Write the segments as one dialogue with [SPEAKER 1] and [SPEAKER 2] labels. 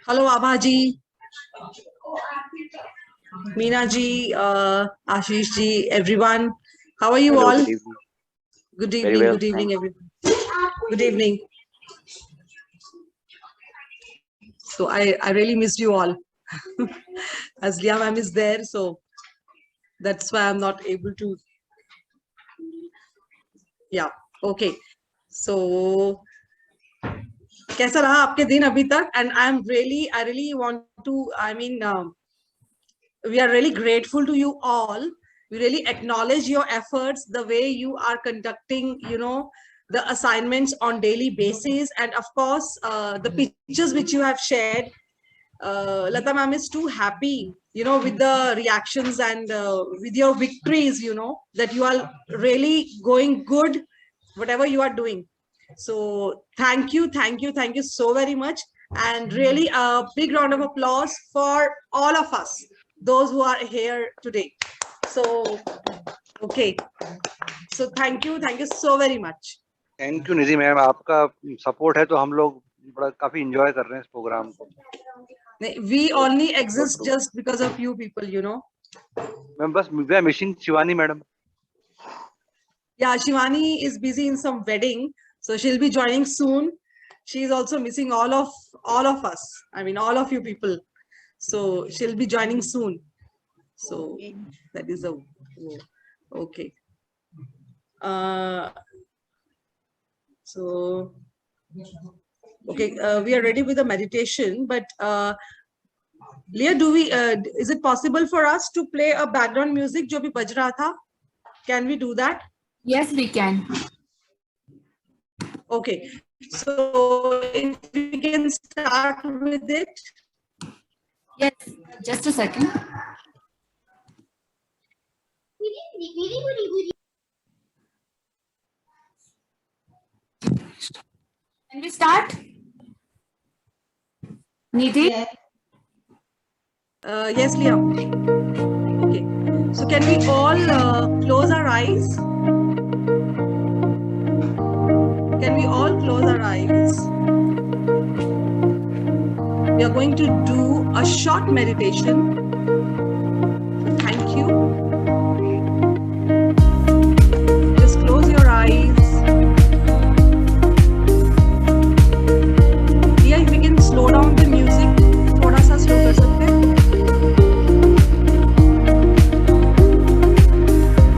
[SPEAKER 1] Hello, Abhaji, Meena ji, Ashish ji, everyone. How are you
[SPEAKER 2] Hello,
[SPEAKER 1] all?
[SPEAKER 2] good evening.
[SPEAKER 1] Good
[SPEAKER 2] Very
[SPEAKER 1] evening,
[SPEAKER 2] well,
[SPEAKER 1] good evening,
[SPEAKER 2] thanks.
[SPEAKER 1] everyone. Good evening. So I really missed you all. As Liam ma'am is there, so that's why I'm not able to. Yeah, okay. So कैसा रहा आपके दिन अभी तक? And I really want to, we are really grateful to you all. We really acknowledge your efforts, the way you are conducting, the assignments on daily basis, and of course, the pictures which you have shared. Lata ma'am is too happy, with the reactions and with your victories, that you are really going good, whatever you are doing. So thank you, thank you, thank you so very much. And really a big round of applause for all of us, those who are here today. So, okay. So thank you so very much.
[SPEAKER 2] Thank you Nidhi ma'am, आपका support है तो हम लोग बड़ा काफी enjoy कर रहे हैं इस प्रोग्राम को।
[SPEAKER 1] We only exist just because of you people,
[SPEAKER 2] ma'am बस we are missing Shivani madam.
[SPEAKER 1] Yeah, Shivani is busy in some wedding, so she'll be joining soon. She's also missing all of us. I mean, all of you people. So she'll be joining soon. So that is okay. So okay, we are ready with the meditation, but Leah, is it possible for us to play a background music जो भी बज रहा था? Can we do that?
[SPEAKER 3] Yes, we can.
[SPEAKER 1] Okay, so if we can start with it.
[SPEAKER 3] Yes, just a second. Can we start? Nidhi?
[SPEAKER 1] Yes, Liam. Okay, so can we all close our eyes? Can we all close our eyes? We are going to do a short meditation. Thank you. Just close your eyes. Yeah, if we can slow down the music, थोड़ा सा slow कर सकते हैं.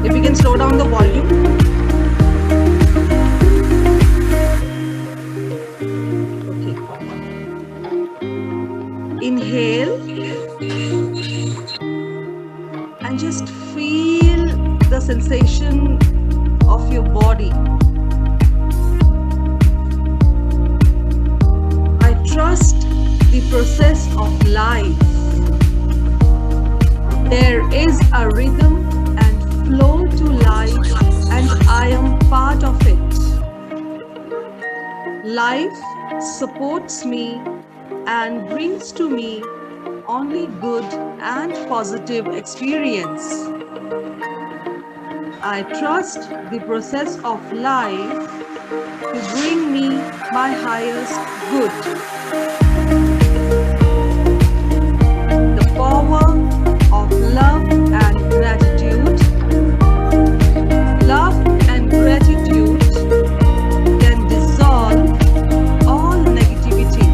[SPEAKER 1] If we can slow down the volume. Inhale and just feel the sensation of your body. I trust the process of life. There is a rhythm and flow to life, and I am part of it. Life supports me and brings to me only good and positive experience. I trust the process of life to bring me my highest good. The power of love and gratitude. Love and gratitude can dissolve all negativity.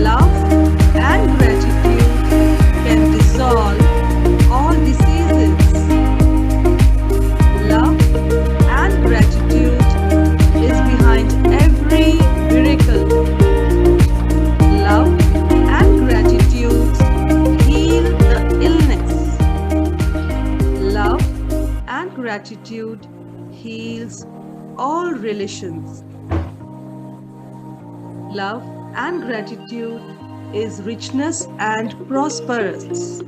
[SPEAKER 1] Love and gratitude can dissolve all diseases. Love and gratitude is behind every miracle. Love and gratitude heal the illness. Love and gratitude heals all relations. Love and gratitude is richness and prosperous.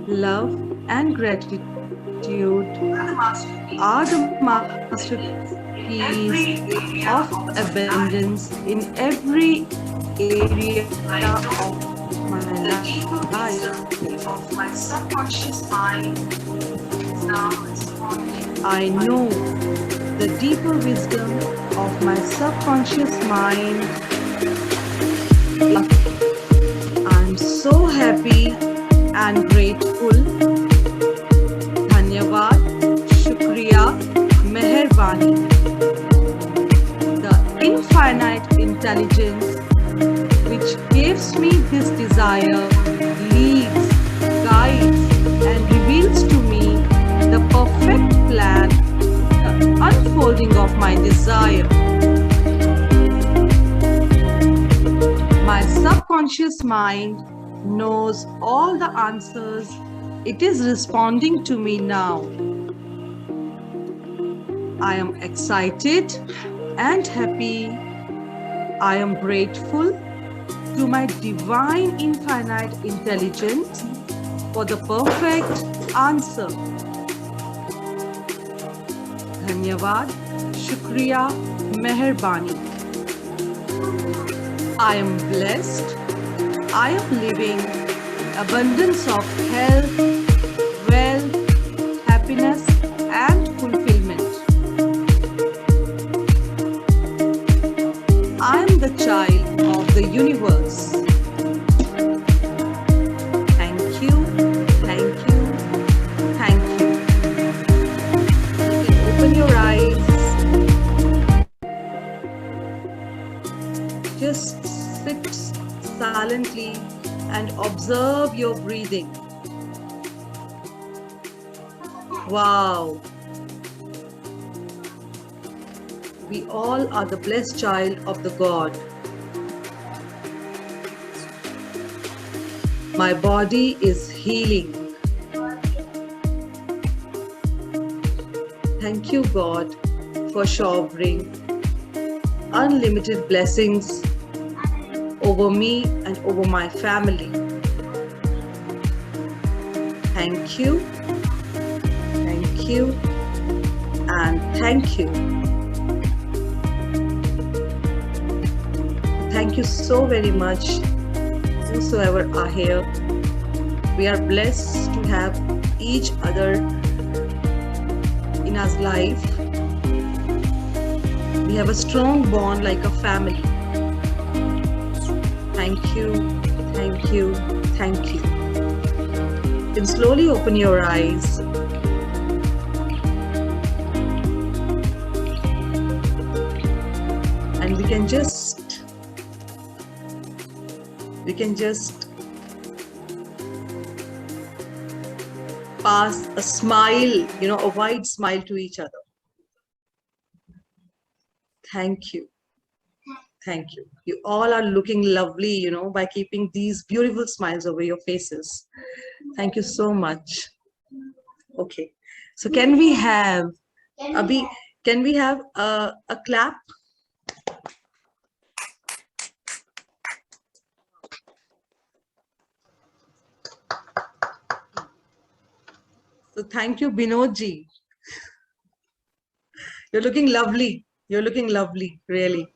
[SPEAKER 1] Love and gratitude are the masterpiece of abundance in every area of my life. I know the deeper wisdom of my subconscious mind I'm so happy and grateful. Dhanyavad, Shukriya, Meherbani. The infinite intelligence which gives me this desire leads, guides, and reveals to me the perfect plan, the unfolding of my desire. My subconscious mind knows all the answers. It is responding to me now. I am excited and happy. I am grateful to my divine infinite intelligence for the perfect answer. Dhanyavad, Shukriya, Meherbani. I am blessed. I am living abundance of health, wealth, happiness, and fulfillment. I am the child of the universe. Thank you, thank you, thank you. You can open your eyes. Just sit silently and observe your breathing. Wow. We all are the blessed child of the God. My body is healing. Thank you, God, for showering unlimited blessings over me and over my family. Thank you, and thank you. Thank you so very much, whosoever are here. We are blessed to have each other in our life. We have a strong bond like a family. Thank you, thank you, thank you. You can slowly open your eyes. And we can just pass a smile, a wide smile to each other. Thank you. Thank you. You all are looking lovely, by keeping these beautiful smiles over your faces. Thank you so much. Okay. So can we have, Abhi, can we have a clap? So thank you, Binod ji. You're looking lovely. You're looking lovely, really.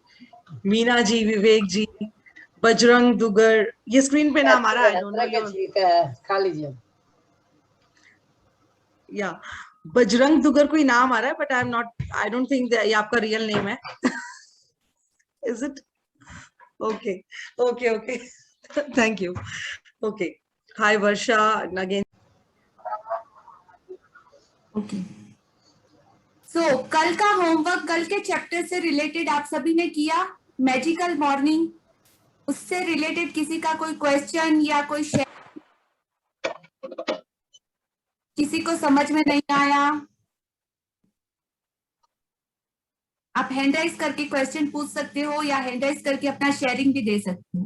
[SPEAKER 1] Meena ji, विवेक जी, बजरंग दुगर, ये screen पे नाम आ रहा है, I don't know your...
[SPEAKER 4] खा लीजिए।
[SPEAKER 1] Yeah, Bajrang दुगर कोई नाम आ रहा है, but I don't think that ये आपका real name है. Is it? Okay. Thank you. Okay. Hi Varsha, and again.
[SPEAKER 3] Okay so कल का होमवर्क कल के चैप्टर से रिलेटेड आप सभी ने किया। मैजिकल मॉर्निंग, उससे रिलेटेड किसी का कोई क्वेश्चन या कोई शेयर, किसी को समझ में नहीं आया, आप हैंड राइज करके क्वेश्चन पूछ सकते हो या हैंड राइज करके अपना शेयरिंग भी दे सकते हो।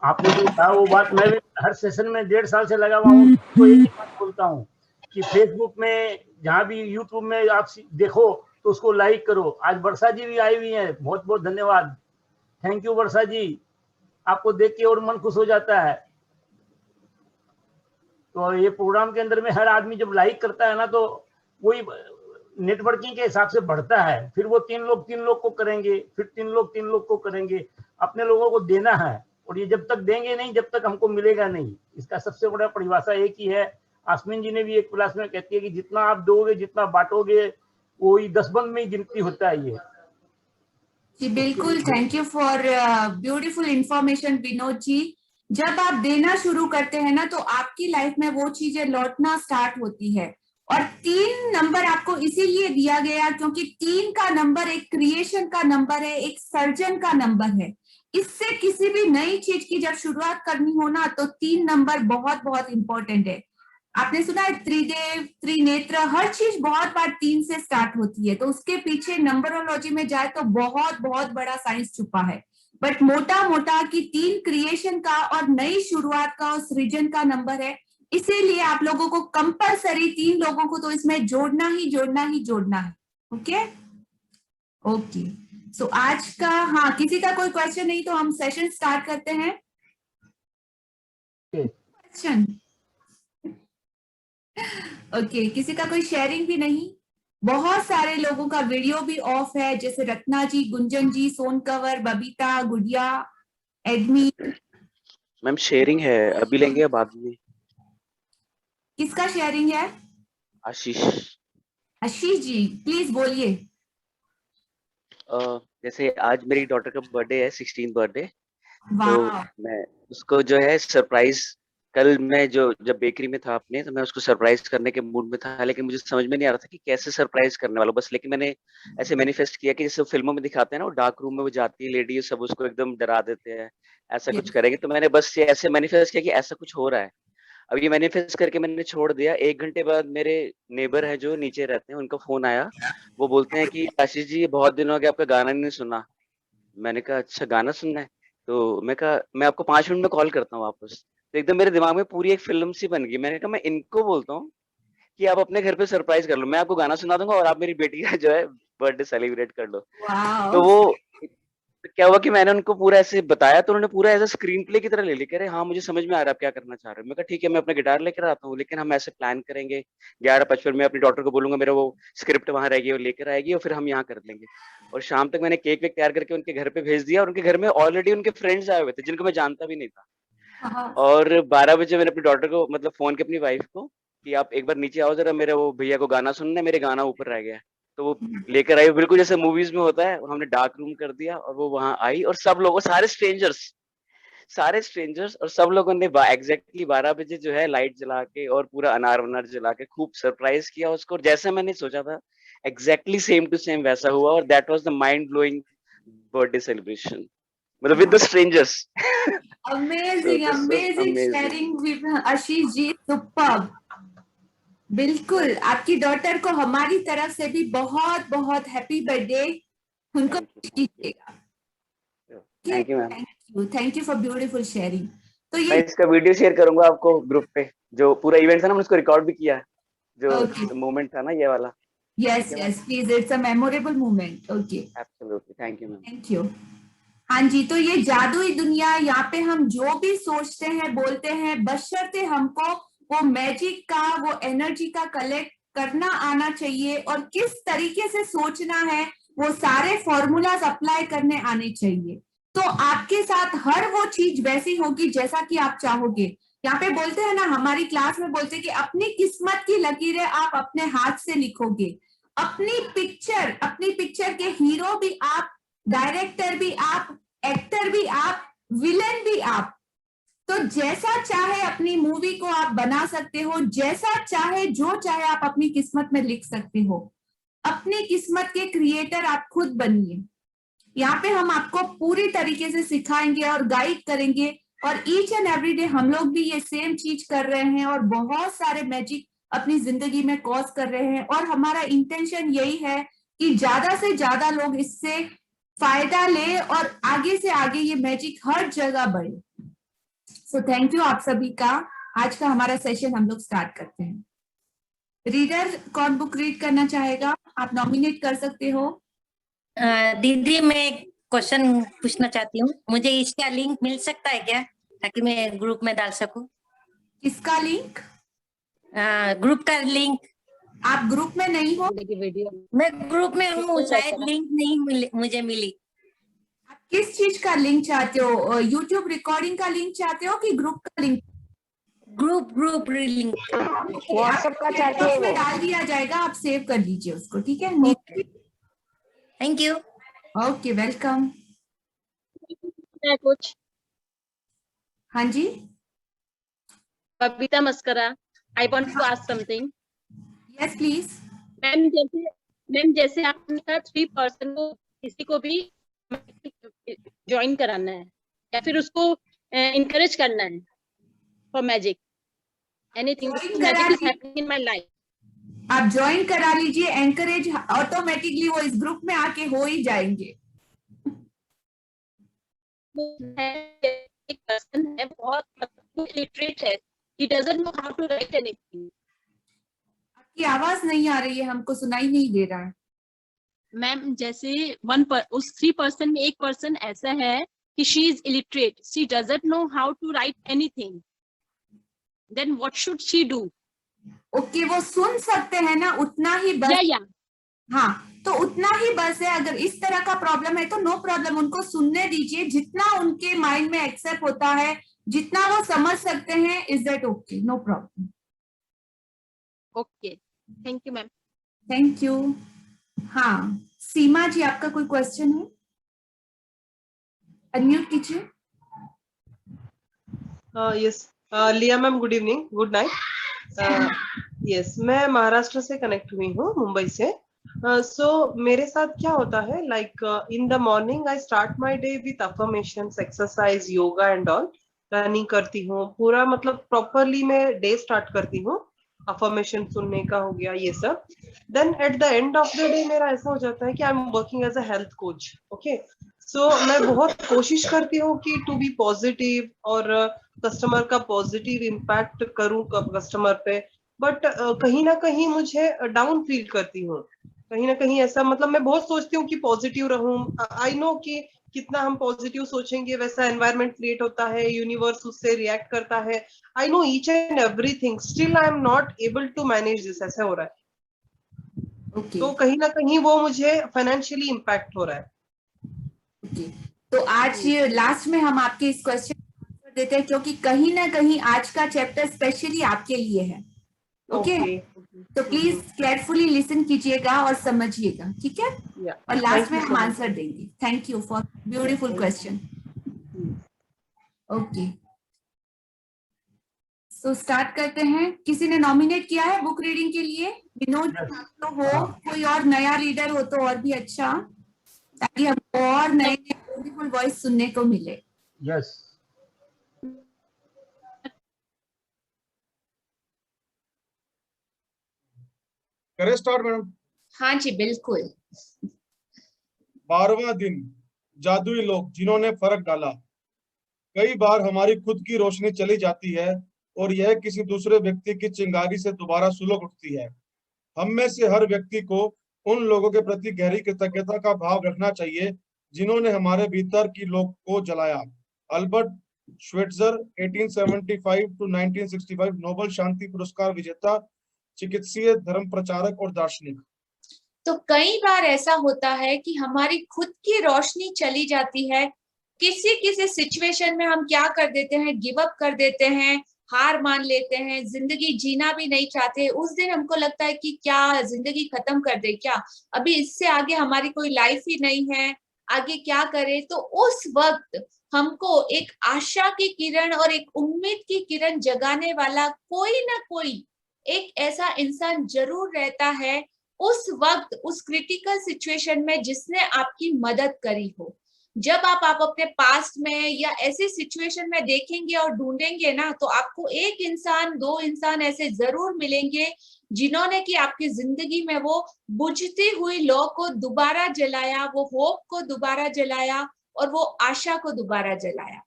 [SPEAKER 4] आपने जो कहा वो बात मैं भी हर सेशन में 1.5 साल से लगा हुआ हूँ। तो एक ही बात बोलता हूँ कि फेसबुक में, जहाँ भी यूट्यूब में आप देखो तो उसको लाइक करो। आज वर्षा जी भी आई हुई हैं, बहुत बहुत धन्यवाद। थैंक यू वर्षा जी, आपको देख के और मन खुश हो जाता है। तो ये प्रोग्राम के अंदर में हर आदमी जब लाइक करता है ना, तो वही नेटवर्किंग के हिसाब से बढ़ता है। फिर वो 3 लोग को करेंगे, फिर 3 लोग को करेंगे। अपने लोगों को देना है, और ये जब तक देंगे नहीं, जब तक हमको मिलेगा नहीं। इसका सबसे बड़ा परिभाषा एक ही है। आसमीन जी ने भी एक क्लास में कहती है कि जितना आप दोगे, जितना बांटोगे, वही 10 बंद में ही गिनती होता है। ये
[SPEAKER 3] जी बिल्कुल, thank you for beautiful information Vinod ji. जब आप देना शुरू करते हैं ना, तो आपकी लाइफ में वो चीजें लौटना स्टार्ट होती है। और 3 नंबर आपको इसीलिए दिया गया क्योंकि 3 का नंबर एक क्रिएशन का नंबर है, एक सर्जन का नंबर है। इससे किसी भी नई चीज की जब शुरुआत करनी हो ना, तो 3 नंबर बहुत बहुत इंपॉर्टेंट है। आपने सुना है त्रिदेव, त्रिनेत्र, हर चीज बहुत बार 3 से स्टार्ट होती है, तो उसके पीछे नंबरोलॉजी में जाए तो बहुत बहुत बड़ा साइंस छुपा है। बट मोटा मोटा कि 3 क्रिएशन का और नई शुरुआत का और सृजन का नंबर है। इसीलिए आप लोगों को कंपलसरी 3 लोगों को तो इसमें जोड़ना ही जोड़ना ही जोड़ना है। ओके ओके, सो आज का, हाँ, किसी का कोई क्वेश्चन नहीं तो हम सेशन स्टार्ट करते हैं। क्वेश्चन? ओके, किसी का कोई शेयरिंग भी नहीं? बहुत सारे लोगों का वीडियो भी ऑफ है, जैसे रत्ना जी, गुंजन जी, सोन कंवर, बबीता, गुड़िया, एडमी।
[SPEAKER 5] मैम शेयरिंग है, अभी लेंगे या बाद में?
[SPEAKER 3] किसका शेयरिंग है?
[SPEAKER 5] आशीष।
[SPEAKER 3] आशीष जी, प्लीज बोलिए।
[SPEAKER 5] जैसे आज मेरी डॉटर का बर्थडे है, 16th बर्थडे, तो
[SPEAKER 3] वाह,
[SPEAKER 5] मैं उसको जो है सरप्राइज, कल मैं जब बेकरी में था अपने, तो मैं उसको सरप्राइज करने के मूड में था, लेकिन मुझे समझ में नहीं आ रहा था कि कैसे सरप्राइज करने वाला बस। लेकिन मैंने ऐसे मैनिफेस्ट किया कि जैसे फिल्मों में दिखाते हैं ना, वो डार्क रूम में वो जाती है लेडी, सब उसको एकदम डरा देते हैं, ऐसा कुछ करेंगे। तो मैंने बस ये ऐसे मैनिफेस्ट किया कि ऐसा कुछ हो रहा है। अब ये मैनिफेस्ट करके मैंने छोड़ दिया। 1 घंटे बाद मेरे नेबर है जो नीचे रहते हैं, उनका फोन आया। वो बोलते हैं कि आशीष जी, बहुत दिन हो गए, आपका गाना नहीं सुना। मैंने कहा अच्छा, गाना सुनना है? तो मैं कहा मैं आपको 5 मिनट में कॉल करता हूँ वापस। तो एकदम मेरे दिमाग में पूरी एक फिल्म सी बन गई। मैंने कहा मैं इनको बोलता हूँ कि आप अपने घर पे सरप्राइज कर लो, मैं आपको गाना सुना दूंगा और आप मेरी बेटी का जो है बर्थडे सेलिब्रेट कर लो। तो वो क्या हुआ कि मैंने उनको पूरा ऐसे बताया, तो उन्होंने पूरा ऐसा स्क्रीन प्ले की तरह ले लिया। कह रहे हाँ मुझे समझ में आ रहा है आप क्या करना चाह रहे हो। मैं कहा ठीक है, मैं अपना गिटार लेकर आता हूँ, लेकिन हम ऐसे प्लान करेंगे 11:55 में अपनी डॉटर को बोलूंगा मेरा वो स्क्रिप्ट वहां रहेगी, वो लेकर आएगी और फिर हम यहाँ कर लेंगे। और शाम तक मैंने केक वेक तैयार करके उनके घर पे भेज दिया, और उनके घर में ऑलरेडी उनके फ्रेंड्स आए हुए थे जिनको मैं जानता भी नहीं था। और 12 बजे मैंने अपनी डॉटर को मतलब फोन किया अपनी वाइफ को कि आप एक बार नीचे आओ जरा, मेरे वो भैया को गाना सुनना है, मेरे गाना ऊपर रह गया है। तो वो लेकर आई, बिल्कुल जैसे मूवीज में होता है। हमने डार्क रूम कर दिया और वो वहां आई, और सब लोगों, सारे स्ट्रेंजर्स और सब लोगों ने एग्जैक्टली 12 बजे जो है लाइट जला के और पूरा अनार वनार जला के खूब सरप्राइज किया उसको। और जैसे मैंने सोचा था एग्जैक्टली सेम टू सेम वैसा हुआ। और that was the mind blowing birthday celebration, मतलब with the strangers.
[SPEAKER 3] Amazing amazing sharing with Ashish ji, superb. बिल्कुल, आपकी डॉटर को हमारी तरफ से भी बहुत बहुत हैप्पी बर्थडे, उनको कीजिएगा।
[SPEAKER 5] Thank you ma'am,
[SPEAKER 3] thank you for beautiful sharing. तो
[SPEAKER 5] मैं
[SPEAKER 3] ये
[SPEAKER 5] इसका वीडियो शेयर करूंगा आपको ग्रुप पे, जो पूरा इवेंट था ना, मैंने उसको रिकॉर्ड भी किया है,
[SPEAKER 3] Okay.
[SPEAKER 5] जो मोमेंट था ना ये वाला।
[SPEAKER 3] Yes yes please, it's a memorable moment. Okay,
[SPEAKER 5] absolutely, thank you ma'am.
[SPEAKER 3] Thank you. हाँ जी, तो ये जादुई दुनिया, यहाँ पे हम जो भी सोचते हैं बोलते हैं, बशर्ते हमको वो मैजिक का, वो एनर्जी का कलेक्ट करना आना चाहिए, और किस तरीके से सोचना है वो सारे फॉर्मूलाज अप्लाई करने आने चाहिए। तो आपके साथ हर वो चीज वैसी होगी जैसा कि आप चाहोगे। यहाँ पे बोलते हैं ना, हमारी क्लास में बोलते हैं कि अपनी किस्मत की लकीरें आप अपने हाथ से लिखोगे। अपनी पिक्चर के हीरो भी आप, डायरेक्टर भी आप, एक्टर भी आप, विलेन भी आप। तो जैसा चाहे अपनी मूवी को आप बना सकते हो, जैसा चाहे जो चाहे आप अपनी किस्मत में लिख सकते हो। अपनी किस्मत के क्रिएटर आप खुद बनिए। यहाँ पे हम आपको पूरी तरीके से सिखाएंगे और गाइड करेंगे, और ईच एंड एवरी डे हम लोग भी ये सेम चीज कर रहे हैं, और बहुत सारे मैजिक अपनी जिंदगी में कॉज कर रहे हैं। और हमारा इंटेंशन यही है कि ज्यादा से ज्यादा लोग इससे फायदा ले और आगे से आगे ये मैजिक हर जगह बढ़े। सो थैंक यू आप सभी का। आज का हमारा सेशन हम लोग स्टार्ट करते हैं। रीडर कौन बुक रीड करना चाहेगा? आप नॉमिनेट कर सकते हो।
[SPEAKER 6] दीदी मैं क्वेश्चन पूछना चाहती हूँ, मुझे इसका लिंक मिल सकता है क्या, ताकि मैं ग्रुप में डाल सकूं?
[SPEAKER 3] किसका लिंक?
[SPEAKER 6] ग्रुप का लिंक।
[SPEAKER 3] आप ग्रुप में नहीं हो?
[SPEAKER 6] मैं ग्रुप में हूँ, शायद लिंक नहीं मुझे मिली।
[SPEAKER 3] आप किस चीज का लिंक चाहते हो? यूट्यूब रिकॉर्डिंग का लिंक चाहते हो कि ग्रुप का लिंक?
[SPEAKER 6] Group link.
[SPEAKER 3] व्हाट्सएप का चाहते हो? डाल दिया जाएगा, आप सेव कर लीजिए उसको, ठीक है?
[SPEAKER 6] Thank you.
[SPEAKER 3] Okay, welcome.
[SPEAKER 7] है कुछ
[SPEAKER 3] हाँ जी,
[SPEAKER 7] Babita Maskara. I want to ask something.
[SPEAKER 3] Yes please.
[SPEAKER 7] Ma'am जैसे आपने कहा 3% को किसी को भी ज्वाइन कराना है या फिर उसको इनकरेज करना है for magic anything
[SPEAKER 3] Join
[SPEAKER 7] magic
[SPEAKER 3] करा
[SPEAKER 7] इज
[SPEAKER 3] ली-
[SPEAKER 7] हैपनिंग इन माय लाइफ।
[SPEAKER 3] आप ज्वाइन करा लीजिए, एनकरेज ऑटोमेटिकली वो इस ग्रुप में आके हो ही जाएंगे।
[SPEAKER 7] एक पर्सन है बहुत इलिटरेट है, he doesn't know how to write anything.
[SPEAKER 3] आपकी आवाज नहीं आ रही है, हमको सुनाई नहीं दे रहा है।
[SPEAKER 7] मैम जैसे उस 3% में एक पर्सन ऐसा है कि she is illiterate, she doesn't know how to write anything, then what should she do?
[SPEAKER 3] Okay, वो सुन सकते हैं ना, उतना ही बस।
[SPEAKER 7] या
[SPEAKER 3] हाँ, तो उतना ही बस है। अगर इस तरह का प्रॉब्लम है तो नो प्रॉब्लम, उनको सुनने दीजिए। जितना उनके माइंड में एक्सेप्ट होता है, जितना वो समझ सकते हैं, is that okay, no problem.
[SPEAKER 7] Okay, thank you ma'am.
[SPEAKER 3] Thank you. हाँ, सीमा जी, आपका कोई क्वेश्चन है? अनम्यूट कीजिए।
[SPEAKER 8] यस लिया ma'am, good evening, good night. Yes, मैं महाराष्ट्र से कनेक्ट हुई हूँ, मुंबई से। सो मेरे साथ क्या होता है, like in the morning I start my day with affirmations, exercise, yoga and all. Running करती हूँ पूरा, मतलब प्रॉपरली मैं डे स्टार्ट करती हूँ। अफर्मेशन सुनने का हो गया ये सब। Then at the end of the day मेरा ऐसा हो जाता है कि I am working as a health coach. Okay, so मैं बहुत कोशिश करती हूँ कि टू बी पॉजिटिव और कस्टमर का पॉजिटिव इम्पैक्ट करूँ कस्टमर पे। बट कहीं ना कहीं मुझे डाउन फील करती हूँ। कहीं ना कहीं ऐसा, मतलब मैं बहुत सोचती हूँ कि पॉजिटिव रहूं। आई नो कि कितना हम पॉजिटिव सोचेंगे वैसा एनवायरनमेंट क्रिएट होता है, यूनिवर्स उससे रिएक्ट करता है। I know each and everything, still I am not able to manage this. ऐसा हो रहा है।
[SPEAKER 3] ओके,
[SPEAKER 8] तो कहीं ना कहीं वो मुझे फाइनेंशियली इम्पैक्ट हो रहा है।
[SPEAKER 3] ओके। तो आज लास्ट में हम आपके इस क्वेश्चन का आंसर देते हैं, क्योंकि कहीं ना कहीं आज का चैप्टर स्पेशली आपके लिए है। ओके, तो प्लीज केयरफुली लिसन कीजिएगा और समझिएगा, ठीक है? और लास्ट में हम आंसर देंगे। Thank you for beautiful question. Okay, so start करते हैं। किसी ने नॉमिनेट किया है बुक रीडिंग के लिए? विनोद, आप तो हो, कोई और नया रीडर हो तो और भी अच्छा, ताकि हमको और नए ब्यूटीफुल वॉइस सुनने को मिले।
[SPEAKER 4] यस,
[SPEAKER 9] करें स्टार्ट मैडम?
[SPEAKER 3] हाँ जी, बिल्कुल।
[SPEAKER 9] 12वां दिन, जादुई लोग जिन्होंने फर्क डाला। कई बार हमारी खुद की रोशनी चली जाती है और यह किसी दूसरे व्यक्ति की चिंगारी से दोबारा सुलग उठती है। हम में से हर व्यक्ति को उन लोगों के प्रति गहरी कृतज्ञता का भाव रखना चाहिए जिन्होंने हमारे भीतर की लोग को जलाया। अल्बर्ट श्वेट्जर 1875 to 1965 नोबेल शांति पुरस्कार विजेता, चिकित्सीय, धर्म प्रचारक और दार्शनिक।
[SPEAKER 3] तो कई बार ऐसा होता है कि हमारी खुद की रोशनी चली जाती है। किसी किसी सिचुएशन में हम क्या कर देते हैं, गिव अप कर देते हैं, हार मान लेते हैं, जिंदगी जीना भी नहीं चाहते। उस दिन हमको लगता है कि क्या जिंदगी खत्म कर दे क्या, अभी इससे आगे हमारी कोई लाइफ ही नहीं है, आगे क्या करें। तो उस वक्त हमको एक आशा की किरण और एक उम्मीद की किरण जगाने वाला कोई ना कोई एक ऐसा इंसान जरूर रहता है उस वक्त, उस क्रिटिकल सिचुएशन में, जिसने आपकी मदद करी हो। जब आप अपने पास्ट में या ऐसी सिचुएशन में देखेंगे और ढूंढेंगे ना, तो आपको एक इंसान, दो इंसान ऐसे जरूर मिलेंगे जिन्होंने कि आपकी जिंदगी में वो बुझती हुई लौ को दोबारा जलाया, वो होप को दोबारा जलाया और वो आशा को दोबारा जलाया।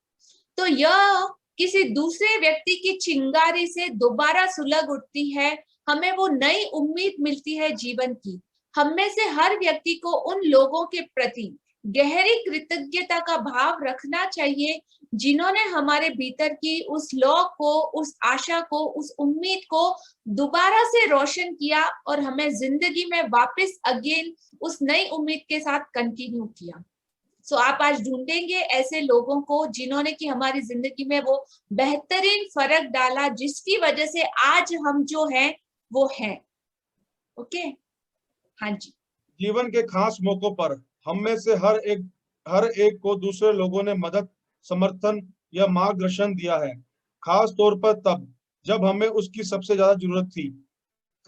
[SPEAKER 3] तो यह किसी दूसरे व्यक्ति की चिंगारी से दोबारा सुलग उठती है, हमें वो नई उम्मीद मिलती है जीवन की। हम में से हर व्यक्ति को उन लोगों के प्रति गहरी कृतज्ञता का भाव रखना चाहिए जिन्होंने हमारे भीतर की उस लौ को, उस आशा को, उस उम्मीद को दोबारा से रोशन किया और हमें जिंदगी में वापस अगेन उस नई उम्मीद के साथ कंटिन्यू किया। सो आप आज ढूंढेंगे ऐसे लोगों को जिन्होंने कि हमारी जिंदगी में वो बेहतरीन फर्क डाला, जिसकी वजह से आज हम जो हैं वो हैं। ओके, हाँ जी।
[SPEAKER 9] जीवन के खास मौकों पर हम में से हर एक को दूसरे लोगों ने मदद, समर्थन या मार्गदर्शन दिया है, खास तौर पर तब जब हमें उसकी सबसे ज्यादा जरूरत थी।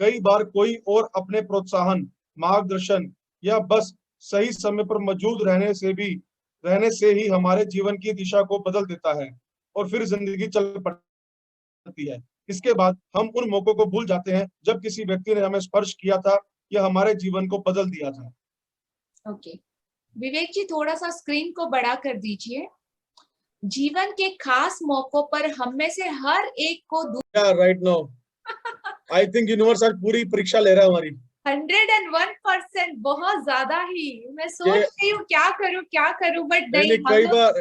[SPEAKER 9] कई बार कोई और अपने प्रोत्साहन, मार्गदर्शन या बस सही समय पर मौजूद रहने से ही हमारे जीवन की दिशा को बदल देता है और फिर जिंदगी चल पड़ती है। इसके बाद हम उन मौकों को भूल जाते हैं जब किसी व्यक्ति ने हमें स्पर्श किया था या हमारे जीवन को बदल दिया था।
[SPEAKER 3] ओके, विवेक जी थोड़ा सा स्क्रीन को बड़ा कर दीजिए। जीवन के खास मौकों पर हम में से हर एक को
[SPEAKER 9] right now I think universe आज पूरी परीक्षा ले रहा है हमारी।
[SPEAKER 3] 101%, बहुत ज्यादा ही। मैं सोच रही हूँ क्या करूँ बट नहीं।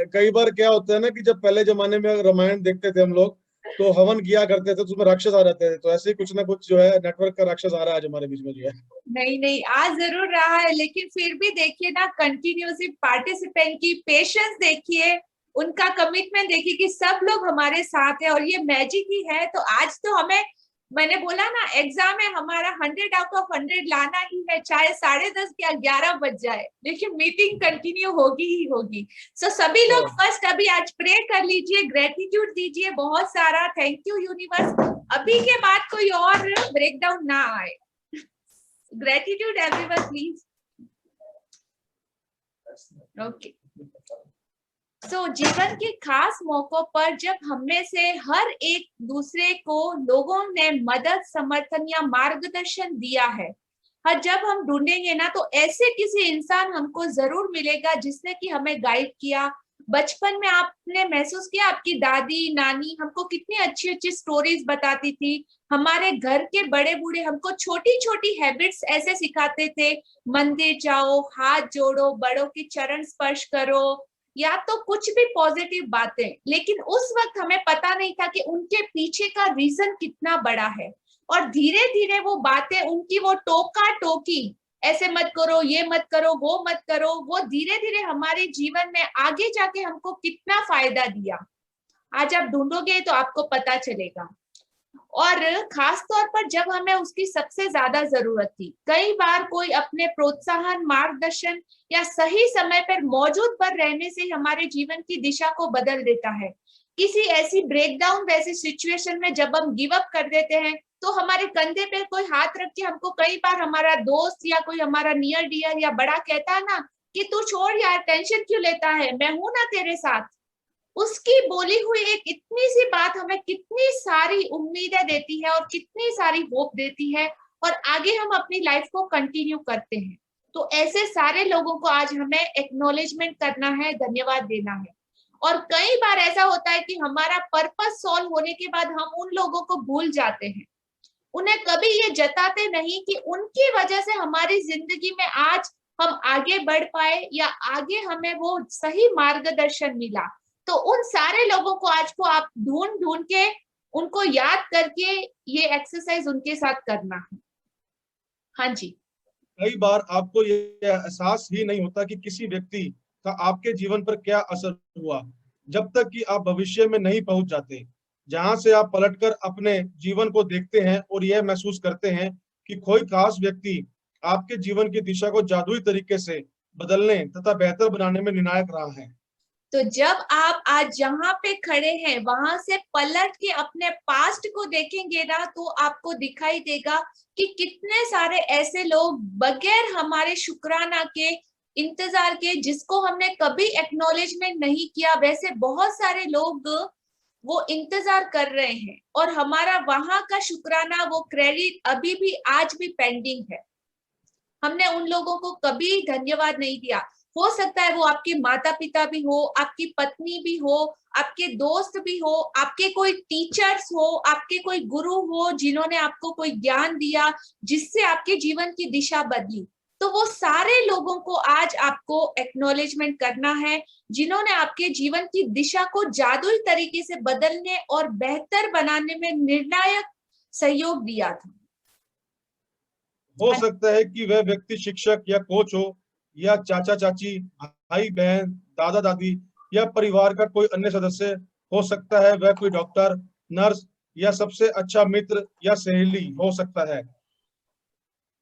[SPEAKER 9] कई बार क्या होता है ना कि जब पहले जमाने में रामायण देखते थे हम लोग, तो हवन किया करते थे, तो उसमें राक्षस आ जाते थे। तो ऐसे ही कुछ ना कुछ जो है नेटवर्क का राक्षस आ रहा है आज हमारे बीच में जो है।
[SPEAKER 3] नहीं आज जरूर रहा है, लेकिन फिर भी देखिए ना, कंटिन्यूसली पार्टिसिपेंट की पेशेंस देखिए, उनका कमिटमेंट देखिए कि सब लोग हमारे साथ है और ये मैजिक ही है। तो आज तो हमें, मैंने बोला ना, एग्जाम में हमारा 100 आउट ऑफ 100 लाना ही है, चाहे 10:30 या 11 बज जाए, लेकिन मीटिंग कंटिन्यू होगी ही होगी। सो सभी लोग फर्स्ट अभी आज प्रे कर लीजिए, ग्रेटिट्यूड दीजिए बहुत सारा, थैंक यू यूनिवर्स। अभी के बाद कोई और ब्रेकडाउन ना आए। Gratitude everyone please. ओके, तो जीवन के खास मौकों पर जब हम में से हर एक दूसरे को लोगों ने मदद, समर्थन या मार्गदर्शन दिया है, हर जब हम ढूंढेंगे ना तो ऐसे किसी इंसान हमको जरूर मिलेगा जिसने कि हमें गाइड किया। बचपन में आपने महसूस किया, आपकी दादी नानी हमको कितनी अच्छी अच्छी स्टोरीज बताती थी। हमारे घर के बड़े बूढ़े हमको छोटी छोटी हैबिट्स ऐसे सिखाते थे, मंदिर जाओ, हाथ जोड़ो, बड़ों के चरण स्पर्श करो, या तो कुछ भी पॉजिटिव बातें। लेकिन उस वक्त हमें पता नहीं था कि उनके पीछे का रीजन कितना बड़ा है। और धीरे धीरे वो बातें, उनकी वो टोका टोकी, ऐसे मत करो, ये मत करो, वो मत करो, वो धीरे धीरे हमारे जीवन में आगे जाके हमको कितना फायदा दिया, आज आप ढूंढोगे तो आपको पता चलेगा। और खास तौर पर जब हमें उसकी सबसे ज्यादा जरूरत थी, कई बार कोई अपने प्रोत्साहन, मार्गदर्शन या सही समय पर मौजूद पर रहने से हमारे जीवन की दिशा को बदल देता है। किसी ऐसी ब्रेकडाउन वैसी सिचुएशन में जब हम गिव अप कर देते हैं, तो हमारे कंधे पे कोई हाथ रख के हमको कई बार हमारा दोस्त या कोई हमारा नियर डियर या बड़ा कहता है ना कि तू छोड़ यार, टेंशन क्यों लेता है, मैं हूं ना तेरे साथ। उसकी बोली हुई एक इतनी सी बात हमें कितनी सारी उम्मीदें देती है और कितनी सारी होप देती है, और आगे हम अपनी लाइफ को कंटिन्यू करते हैं। तो ऐसे सारे लोगों को आज हमें एक्नॉलेजमेंट करना है, धन्यवाद देना है। और कई बार ऐसा होता है कि हमारा पर्पस सॉल्व होने के बाद हम उन लोगों को भूल जाते हैं, उन्हें कभी ये जताते नहीं कि उनकी वजह से हमारी जिंदगी में आज हम आगे बढ़ पाए या आगे हमें वो सही मार्गदर्शन मिला। तो उन सारे लोगों को आज को आप ढूंढ ढूंढ के उनको याद करके ये एक्सरसाइज उनके साथ करना है। हाँ जी।
[SPEAKER 9] कई बार आपको ये एहसास ही नहीं होता कि किसी व्यक्ति का आपके जीवन पर क्या असर हुआ, जब तक कि आप भविष्य में नहीं पहुंच जाते, जहां से आप पलटकर अपने जीवन को देखते हैं और यह महसूस करते हैं कि कोई खास व्यक्ति आपके जीवन की दिशा को जादुई तरीके से बदलने तथा बेहतर बनाने में निर्णायक रहा है।
[SPEAKER 3] तो जब आप आज जहां पे खड़े हैं वहां से पलट के अपने पास्ट को देखेंगे ना, तो आपको दिखाई देगा कि कितने सारे ऐसे लोग बगैर हमारे शुक्राना के, इंतजार के, जिसको हमने कभी एक्नॉलेजमेंट नहीं किया, वैसे बहुत सारे लोग वो इंतजार कर रहे हैं और हमारा वहां का शुक्राना, वो क्रेडिट अभी भी आज भी पेंडिंग है। हमने उन लोगों को कभी धन्यवाद नहीं दिया। हो सकता है वो आपके माता पिता भी हो, आपकी पत्नी भी हो, आपके दोस्त भी हो, आपके कोई टीचर्स हो, आपके कोई गुरु हो जिन्होंने आपको कोई ज्ञान दिया जिससे आपके जीवन की दिशा बदली। तो वो सारे लोगों को आज आपको एक्नॉलेजमेंट करना है जिन्होंने आपके जीवन की दिशा को जादुई तरीके से बदलने और बेहतर बनाने में निर्णायक सहयोग दिया था।
[SPEAKER 9] हो सकता है कि वह व्यक्ति शिक्षक या कोच हो, या चाचा चाची, भाई बहन, दादा दादी, या परिवार का कोई अन्य सदस्य हो सकता है। वह कोई डॉक्टर, नर्स या सबसे अच्छा मित्र या सहेली हो सकता है।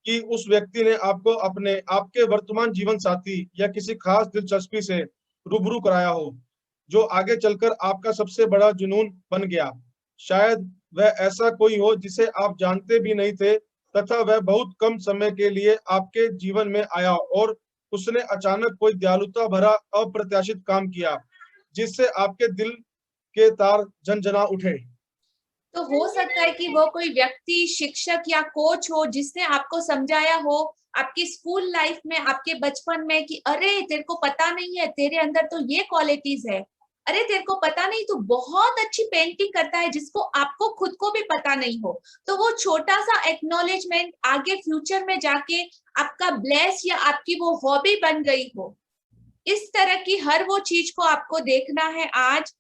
[SPEAKER 9] कि उस व्यक्ति ने आपको आपके वर्तमान जीवन साथी या किसी खास दिलचस्पी से रूबरू कराया हो, जो आगे चलकर आपका सबसे बड़ा जुनून बन गया। शायद वह ऐसा कोई हो जिसे आप जानते भी नहीं थे, तथा वह बहुत कम समय के लिए आपके जीवन में आया और उसने अचानक कोई दयालुता भरा अप्रत्याशित काम किया, जिससे आपके दिल के तार झनझना उठे।
[SPEAKER 3] तो हो सकता है कि वो कोई व्यक्ति, शिक्षक या कोच हो जिसने आपको समझाया हो आपकी स्कूल लाइफ में, आपके बचपन में कि अरे तेरे को पता नहीं है, तेरे अंदर तो ये क्वालिटीज है, अरे तेरे को पता नहीं तू बहुत अच्छी पेंटिंग करता है, जिसको आपको खुद को भी पता नहीं हो। तो वो छोटा सा एक्नॉलेजमेंट आगे फ्यूचर में जाके आपका ब्लेस या आपकी वो हॉबी बन गई हो। इस तरह की हर वो चीज को आपको देखना है आज।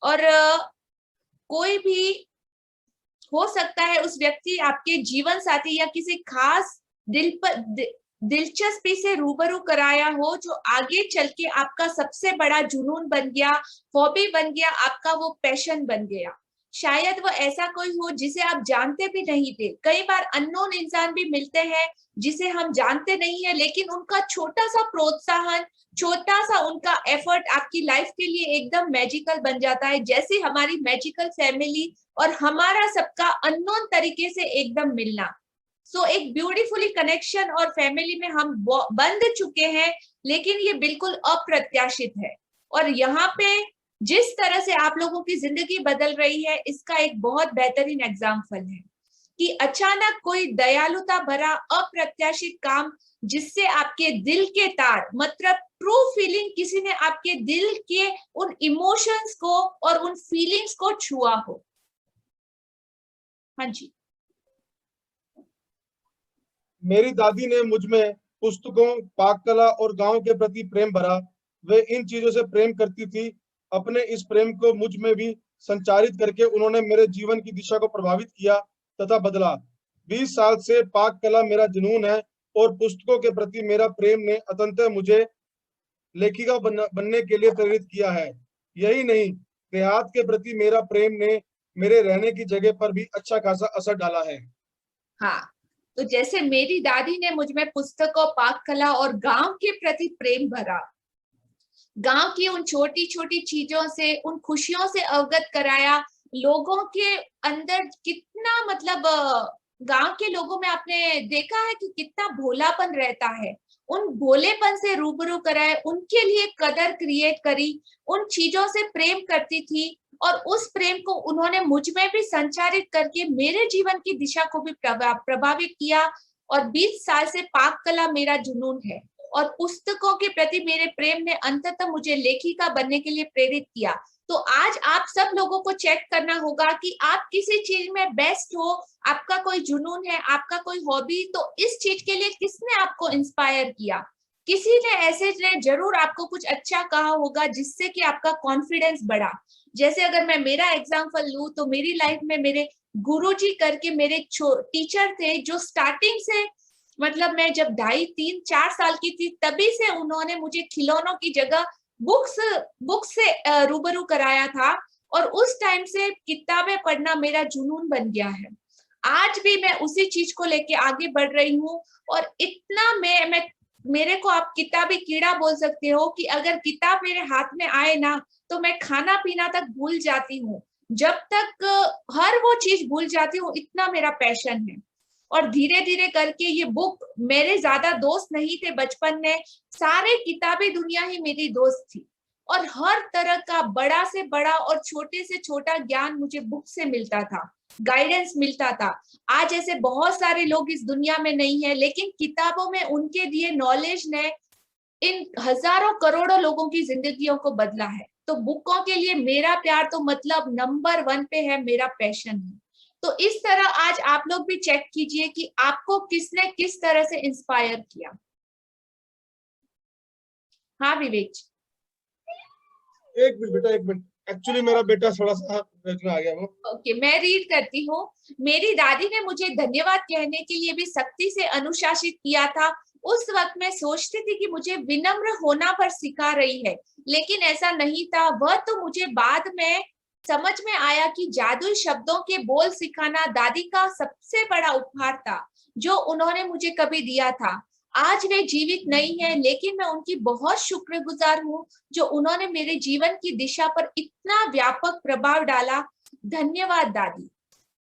[SPEAKER 3] और कोई भी हो सकता है उस व्यक्ति आपके जीवन साथी या किसी खास दिलचस्पी से रूबरू कराया हो, जो आगे चल के आपका सबसे बड़ा जुनून बन गया, हॉबी बन गया, आपका वो पैशन बन गया। शायद वो ऐसा कोई हो जिसे आप जानते भी नहीं थे। कई बार अननोन इंसान भी मिलते हैं जिसे हम जानते नहीं है, लेकिन उनका छोटा सा प्रोत्साहन, छोटा सा उनका एफर्ट आपकी लाइफ के लिए एकदम मैजिकल बन जाता है। जैसे हमारी मैजिकल फैमिली और हमारा सबका अननोन तरीके से एकदम मिलना। सो एक ब्यूटीफुली कनेक्शन और फैमिली में हम बंध चुके हैं, लेकिन ये बिल्कुल अप्रत्याशित है। और यहाँ पे जिस तरह से आप लोगों की जिंदगी बदल रही है, इसका एक बहुत बेहतरीन एग्जाम्पल है कि अचानक कोई दयालुता भरा अप्रत्याशित काम, जिससे आपके दिल के तार, मतलब ट्रू फीलिंग, किसी ने आपके दिल के उन इमोशंस को और उन फीलिंग्स को छुआ हो। हाँ जी।
[SPEAKER 9] मेरी दादी ने मुझ में पुस्तकों, पाक कला और गांव के प्रति प्रेम भरा। वे इन चीजों से प्रेम करती थी। अपने इस प्रेम को मुझ में भी संचारित करके उन्होंने मेरे जीवन की दिशा को प्रभावित किया तथा बदला। 20 साल से पाक कला मेरा जुनून है और पुस्तकों के प्रति मेरा प्रेम ने अंततः मुझे लेखिका बनने के लिए प्रेरित किया है। यही नहीं, देहात के प्रति मेरा प्रेम ने मेरे रहने की जगह पर भी अच्छा खासा असर डाला है।
[SPEAKER 3] हाँ, तो जैसे मेरी दादी ने मुझ में पुस्तकों, पाक कला और गांव के प्रति प्रेम भरा, गांव की उन छोटी छोटी चीजों से, उन खुशियों से अवगत कराया। लोगों के अंदर कितना, मतलब गांव के लोगों में आपने देखा है कि कितना भोलापन रहता है, उन भोलेपन से रूबरू कराए, उनके लिए कदर क्रिएट करी, उन चीजों से प्रेम करती थी। और उस प्रेम को उन्होंने मुझ में भी संचारित करके मेरे जीवन की दिशा को भी प्रभावित किया। और 20 साल से पाक कला मेरा जुनून है और पुस्तकों के प्रति मेरे प्रेम ने अंततः मुझे लेखिका बनने के लिए प्रेरित किया। तो आज आप सब लोगों को चेक करना होगा कि आप किसी चीज में बेस्ट हो, आपका कोई जुनून है, आपका कोई हॉबी, तो इस चीज के लिए किसने आपको इंस्पायर किया? किसी ने ऐसे ने जरूर आपको कुछ अच्छा कहा होगा जिससे कि आपका कॉन्फिडेंस बढ़ा। जैसे अगर मैं मेरा एग्जांपल लूं तो मेरी लाइफ में मेरे गुरुजी करके मेरे टीचर थे, जो स्टार्टिंग से, मतलब मैं जब 2.5, 3, 4 साल की थी तभी से उन्होंने मुझे खिलौनों की जगह बुक्स से रूबरू कराया था। और उस टाइम से किताबें पढ़ना मेरा जुनून बन गया है। आज भी मैं उसी चीज को लेके आगे बढ़ रही हूँ। और इतना मैं मेरे को आप किताबी कीड़ा बोल सकते हो कि अगर किताब मेरे हाथ में आए ना तो मैं खाना पीना तक भूल जाती हूँ। जब तक हर वो चीज भूल जाती हूँ, इतना मेरा पैशन है। और धीरे धीरे करके ये बुक, मेरे ज्यादा दोस्त नहीं थे बचपन में, सारे किताबी दुनिया ही मेरी दोस्त थी। और हर तरह का बड़ा से बड़ा और छोटे से छोटा ज्ञान मुझे बुक से मिलता था, गाइडेंस मिलता था। आज ऐसे बहुत सारे लोग इस दुनिया में नहीं है, लेकिन किताबों में उनके दिए नॉलेज ने इन हजारों करोड़ों लोगों की जिंदगियों को बदला है। तो बुकों के लिए मेरा प्यार तो मतलब नंबर 1 पे है, मेरा पैशन है। तो इस तरह आज आप लोग भी चेक कीजिए कि आपको किसने किस तरह से इंस्पायर किया। हाँ विवेक,
[SPEAKER 9] एक मिनट, एक्चुअली मेरा बेटा थोड़ा सा आ गया वो।
[SPEAKER 3] ओके, मैं रीड करती हूँ। मेरी दादी ने मुझे धन्यवाद कहने के लिए भी सख्ती से अनुशासित किया था। उस वक्त मैं सोचती थी कि मुझे विनम्र होना पर सिखा रही है, लेकिन ऐसा नहीं था। वह तो मुझे बाद में समझ में आया कि जादुई शब्दों के बोल सिखाना दादी का सबसे बड़ा उपहार था। जो उन्होंने मुझे कभी दिया था। आज वे जीवित नहीं है, लेकिन मैं उनकी बहुत शुक्रगुजार हूँ जो उन्होंने मेरे जीवन की दिशा पर इतना व्यापक प्रभाव डाला। धन्यवाद दादी।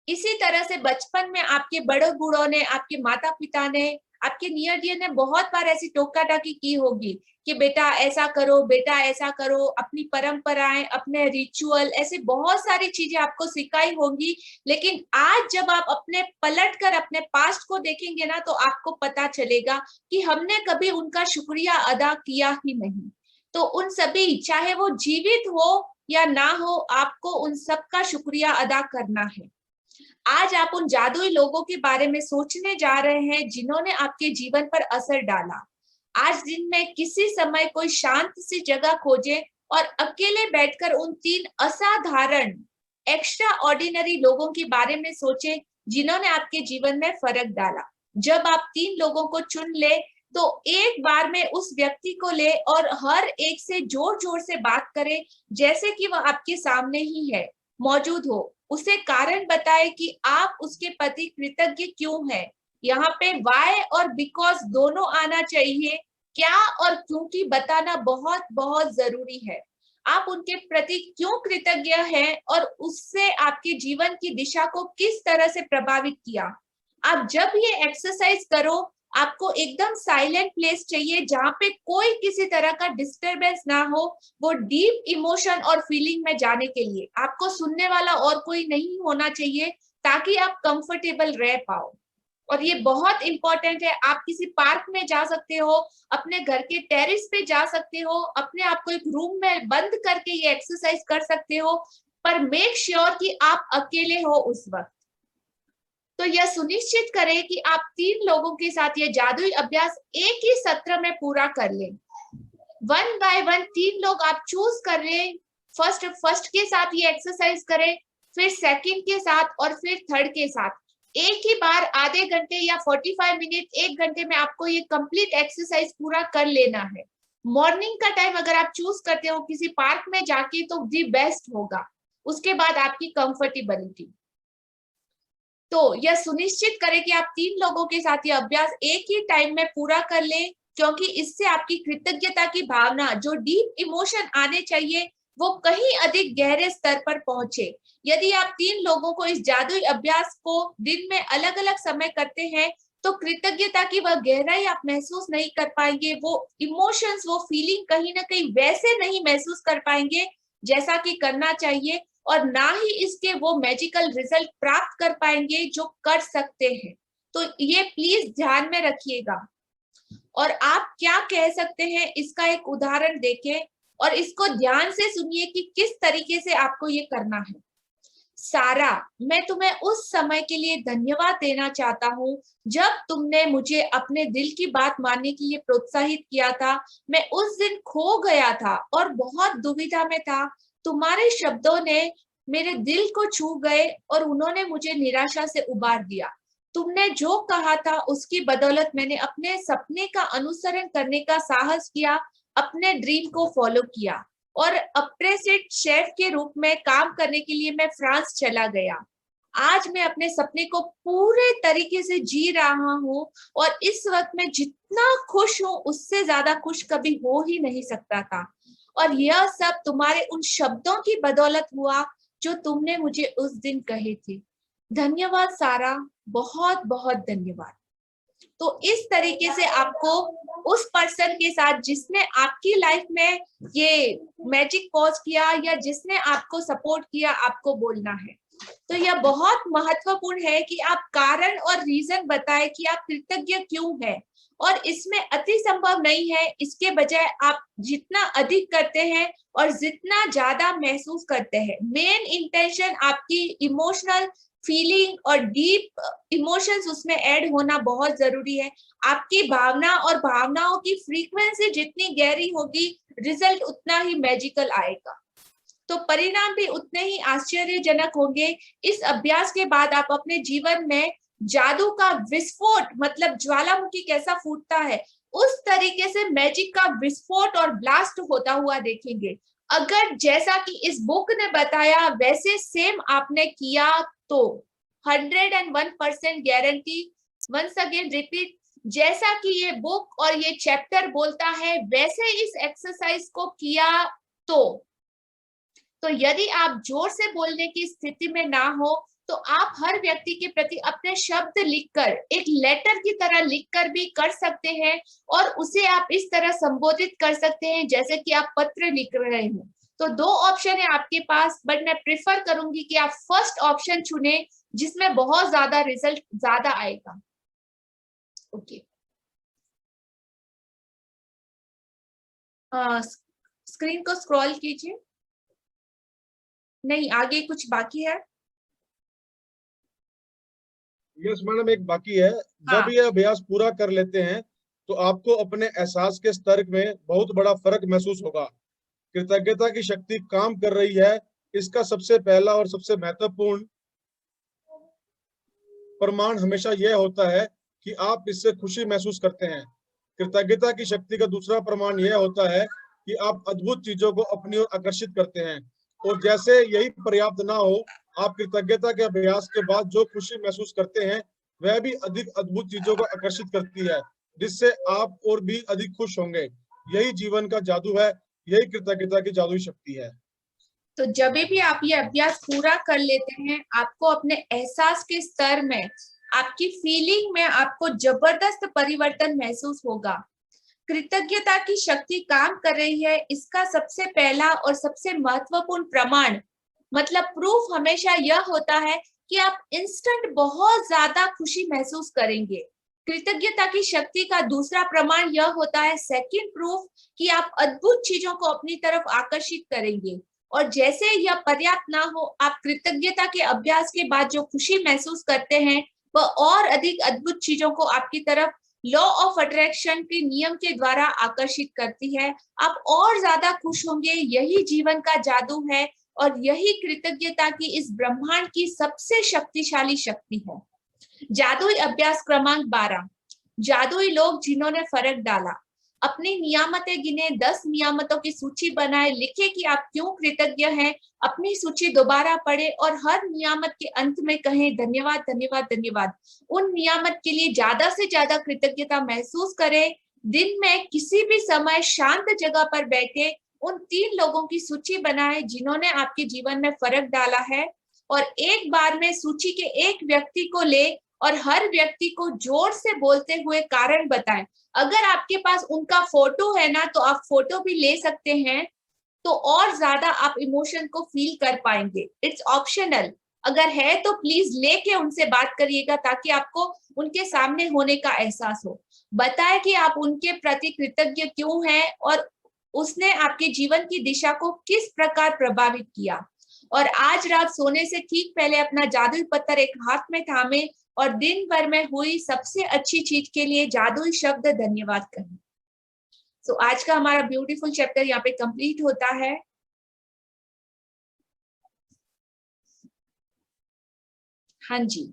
[SPEAKER 3] इसी तरह से बचपन में आपके बड़े बूढ़ों ने, आपके माता पिता ने, आपके नियर डियर ने बहुत बार ऐसी टोका टाकी की होगी कि बेटा ऐसा करो, बेटा ऐसा करो, अपनी परंपराएं, अपने रिचुअल, ऐसे बहुत सारी चीजें आपको सिखाई होंगी। लेकिन आज जब आप अपने पलट कर अपने पास्ट को देखेंगे ना, तो आपको पता चलेगा कि हमने कभी उनका शुक्रिया अदा किया ही नहीं। तो उन सभी, चाहे वो जीवित हो या ना हो, आपको उन सब का शुक्रिया अदा करना है। आज आप उन जादुई लोगों के बारे में सोचने जा रहे हैं जिन्होंने आपके जीवन पर असर डाला। आज दिन में किसी समय कोई शांत सी जगह खोजें और अकेले बैठकर उन 3 असाधारण, एक्स्ट्रा ऑर्डिनरी लोगों के बारे में सोचें जिन्होंने आपके जीवन में फर्क डाला। जब आप 3 लोगों को चुन ले तो एक बार में उस व्यक्ति को ले और हर एक से जोर जोर से बात करें, जैसे कि वह आपके सामने ही है, मौजूद हो। उसे कारण बताए कि आप उसके प्रति कृतज्ञ क्यों हैं। यहाँ पे वाई और बिकॉज दोनों आना चाहिए। क्या और क्योंकि बताना बहुत बहुत जरूरी है। आप उनके प्रति क्यों कृतज्ञ हैं और उससे आपके जीवन की दिशा को किस तरह से प्रभावित किया। आप जब ये एक्सरसाइज करो, आपको एकदम साइलेंट प्लेस चाहिए जहां पे कोई किसी तरह का डिस्टरबेंस ना हो। वो डीप इमोशन और फीलिंग में जाने के लिए आपको सुनने वाला और कोई नहीं होना चाहिए, ताकि आप कंफर्टेबल रह पाओ। और ये बहुत इंपॉर्टेंट है। आप किसी पार्क में जा सकते हो, अपने घर के टेरेस पे जा सकते हो, अपने आप को एक रूम में बंद करके ये एक्सरसाइज कर सकते हो, पर मेक श्योर कि आप अकेले हो उस वक्त। तो यह सुनिश्चित करें कि आप 3 लोगों के साथ ये जादुई अभ्यास एक ही सत्र में पूरा कर लें। 1 बाय 1 3 लोग आप चूज कर लें। फर्स्ट के साथ ये एक्सरसाइज करें, फिर सेकंड के साथ और फिर थर्ड के साथ। एक ही बार आधे घंटे या 45 मिनट, 1 घंटे में आपको ये कंप्लीट एक्सरसाइज पूरा कर लेना है। मॉर्निंग का टाइम अगर आप चूज करते हो किसी पार्क में जाके, तो दी बेस्ट होगा। उसके बाद आपकी कंफर्टेबिलिटी। तो यह सुनिश्चित करें कि आप 3 लोगों के साथ ये अभ्यास एक ही टाइम में पूरा कर लें, क्योंकि इससे आपकी कृतज्ञता की भावना, जो डीप इमोशन आने चाहिए, वो कहीं अधिक गहरे स्तर पर पहुंचे। यदि आप 3 लोगों को इस जादुई अभ्यास को दिन में अलग अलग समय करते हैं, तो कृतज्ञता की वह गहराई आप महसूस नहीं कर पाएंगे। वो इमोशंस, वो फीलिंग कहीं ना कहीं वैसे नहीं महसूस कर पाएंगे जैसा कि करना चाहिए, और ना ही इसके वो मैजिकल रिजल्ट प्राप्त कर पाएंगे जो कर सकते हैं। तो ये प्लीज ध्यान में रखिएगा। और आप क्या कह सकते हैं, इसका एक उदाहरण देखें और इसको ध्यान से सुनिए कि किस तरीके से आपको ये करना है। सारा, मैं तुम्हें उस समय के लिए धन्यवाद देना चाहता हूँ जब तुमने मुझे अपने दिल की बात मानने के लिए प्रोत्साहित किया था। मैं उस दिन खो गया था और बहुत दुविधा में था। तुम्हारे शब्दों ने मेरे दिल को छू गए और उन्होंने मुझे निराशा से उबार दिया। तुमने जो कहा था उसकी बदौलत मैंने अपने सपने का अनुसरण करने का साहस किया, अपने ड्रीम को फॉलो किया और अप्रेसिएट शेफ के रूप में काम करने के लिए मैं फ्रांस चला गया। आज मैं अपने सपने को पूरे तरीके से जी रहा हूँ और इस वक्त मैं जितना खुश हूँ उससे ज्यादा खुश कभी हो ही नहीं सकता था। और यह सब तुम्हारे उन शब्दों की बदौलत हुआ जो तुमने मुझे उस दिन कहे थे। धन्यवाद सारा, बहुत बहुत धन्यवाद। तो इस तरीके से आपको उस पर्सन के साथ जिसने आपकी लाइफ में ये मैजिक पॉज किया या जिसने आपको सपोर्ट किया, आपको बोलना है। तो यह बहुत महत्वपूर्ण है कि आप कारण और रीजन बताएं कि आप कृतज्ञ क्यों हैं, और इसमें अति संभव नहीं है। इसके बजाय आप जितना अधिक करते हैं और जितना ज्यादा महसूस करते हैं, मेन इंटेंशन आपकी इमोशनल फीलिंग और डीप इमोशंस उसमें ऐड होना बहुत जरूरी है। आपकी भावना और भावनाओं की फ्रीक्वेंसी जितनी गहरी होगी, रिजल्ट उतना ही मैजिकल आएगा। तो परिणाम भी उतने ही आश्चर्यजनक होंगे। इस अभ्यास के बाद आप अपने जीवन में जादू का विस्फोट, मतलब ज्वालामुखी कैसा फूटता है, उस तरीके से मैजिक का विस्फोट और ब्लास्ट होता हुआ देखेंगे। अगर जैसा कि इस बुक ने बताया वैसे सेम आपने किया तो 101% गारंटी वंस अगेन रिपीट, जैसा कि ये बुक और ये चैप्टर बोलता है वैसे इस एक्सरसाइज को किया तो यदि आप जोर से बोलने की स्थिति में ना हो तो आप हर व्यक्ति के प्रति अपने शब्द लिखकर, एक लेटर की तरह लिखकर भी कर सकते हैं और उसे आप इस तरह संबोधित कर सकते हैं जैसे कि आप पत्र लिख रहे हो। तो दो ऑप्शन है आपके पास, बट मैं प्रिफर करूंगी कि आप फर्स्ट ऑप्शन चुने जिसमें बहुत ज्यादा रिजल्ट ज्यादा आएगा। ओके, स्क्रीन को स्क्रॉल कीजिए। नहीं, आगे कुछ बाकी है?
[SPEAKER 9] यस मैडम, एक बाकी है।
[SPEAKER 3] हाँ।
[SPEAKER 9] जब ये अभ्यास पूरा कर लेते हैं तो आपको अपने एहसास के स्तर में बहुत बड़ा फर्क महसूस होगा। कृतज्ञता की शक्ति काम कर रही है, इसका सबसे पहला और सबसे महत्वपूर्ण प्रमाण हमेशा यह होता है कि आप इससे खुशी महसूस करते हैं। कृतज्ञता की शक्ति का दूसरा प्रमाण यह होता है कि आप अद्भुत चीजों को अपनी ओर आकर्षित करते हैं, और जैसे यही पर्याप्त ना हो, आप कृतज्ञता के अभ्यास के बाद जो खुशी महसूस करते हैं वह भी अधिक अद्भुत चीजों को आकर्षित करती है, जिससे आप और भी अधिक खुश होंगे। यही जीवन का जादू है, यही कृतज्ञता की जादुई शक्ति है।
[SPEAKER 3] तो जब भी आप ये अभ्यास पूरा कर लेते हैं, आपको अपने एहसास के स्तर में, आपकी फीलिंग में आपको जबरदस्त परिवर्तन महसूस होगा। कृतज्ञता की शक्ति काम कर रही है, इसका सबसे पहला और सबसे महत्वपूर्ण प्रमाण, मतलब प्रूफ हमेशा यह होता है कि आप इंस्टेंट बहुत ज्यादा खुशी महसूस करेंगे। कृतज्ञता की शक्ति का दूसरा प्रमाण यह होता है, सेकंड प्रूफ, कि आप अद्भुत चीजों को अपनी तरफ आकर्षित करेंगे। और जैसे यह पर्याप्त ना हो, आप कृतज्ञता के अभ्यास के बाद जो खुशी महसूस करते हैं वह और अधिक अद्भुत चीजों को आपकी तरफ लॉ ऑफ अट्रैक्शन के नियम के द्वारा आकर्षित करती है। आप और ज्यादा खुश होंगे। यही जीवन का जादू है और यही कृतज्ञता की इस ब्रह्मांड की सबसे शक्तिशाली शक्ति है। जादुई अभ्यास क्रमांक 12, जादुई लोग जिन्होंने फर्क डाला। अपनी नियामतें गिने, 10 नियामतों की सूची बनाए, लिखे कि आप क्यों कृतज्ञ हैं। अपनी सूची दोबारा पढ़े और हर नियामत के अंत में कहें धन्यवाद धन्यवाद धन्यवाद। उन नियामत के लिए ज्यादा से ज्यादा कृतज्ञता महसूस करें। दिन में किसी भी समय शांत जगह पर बैठे उन 3 लोगों की सूची बनाए जिन्होंने आपके जीवन में फर्क डाला है, और एक बार में सूची के एक व्यक्ति को ले और हर व्यक्ति को जोर से बोलते हुए कारण बताएं। अगर आपके पास उनका फोटो है ना, तो आप फोटो भी ले सकते हैं, तो और ज्यादा आप इमोशन को फील कर पाएंगे। इट्स ऑप्शनल, अगर है तो प्लीज लेके उनसे बात करिएगा ताकि आपको उनके सामने होने का एहसास हो। बताएं कि आप उनके प्रति कृतज्ञ क्यों हैं और उसने आपके जीवन की दिशा को किस प्रकार प्रभावित किया। और आज रात सोने से ठीक पहले अपना जादुई पत्थर एक हाथ में थामे और दिन भर में हुई सबसे अच्छी चीज के लिए जादुई शब्द धन्यवाद कहें। सो आज का हमारा ब्यूटीफुल चैप्टर यहाँ पे कंप्लीट होता है। हाँ जी,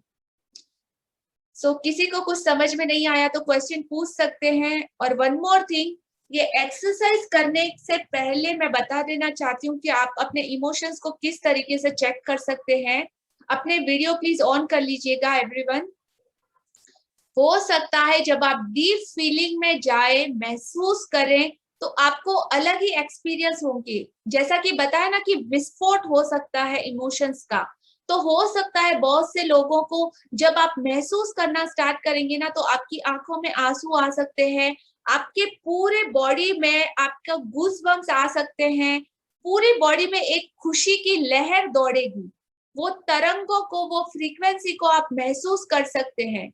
[SPEAKER 3] सो किसी को कुछ समझ में नहीं आया तो क्वेश्चन पूछ सकते हैं। और वन मोर थिंग, ये एक्सरसाइज करने से पहले मैं बता देना चाहती हूँ कि आप अपने इमोशंस को किस तरीके से चेक कर सकते हैं। अपने वीडियो प्लीज ऑन कर लीजिएगा एवरीवन। हो सकता है जब आप डीप फीलिंग में जाए, महसूस करें, तो आपको अलग ही एक्सपीरियंस होंगे। जैसा कि बताया ना कि विस्फोट हो सकता है इमोशंस का, तो हो सकता है बहुत से लोगों को जब आप महसूस करना स्टार्ट करेंगे ना, तो आपकी आंखों में आंसू आ सकते हैं, आपके पूरे बॉडी में आपका गूज़बम्स आ सकते हैं, पूरी बॉडी में एक खुशी की लहर दौड़ेगी। वो तरंगों को, वो फ्रीक्वेंसी को आप महसूस कर सकते हैं।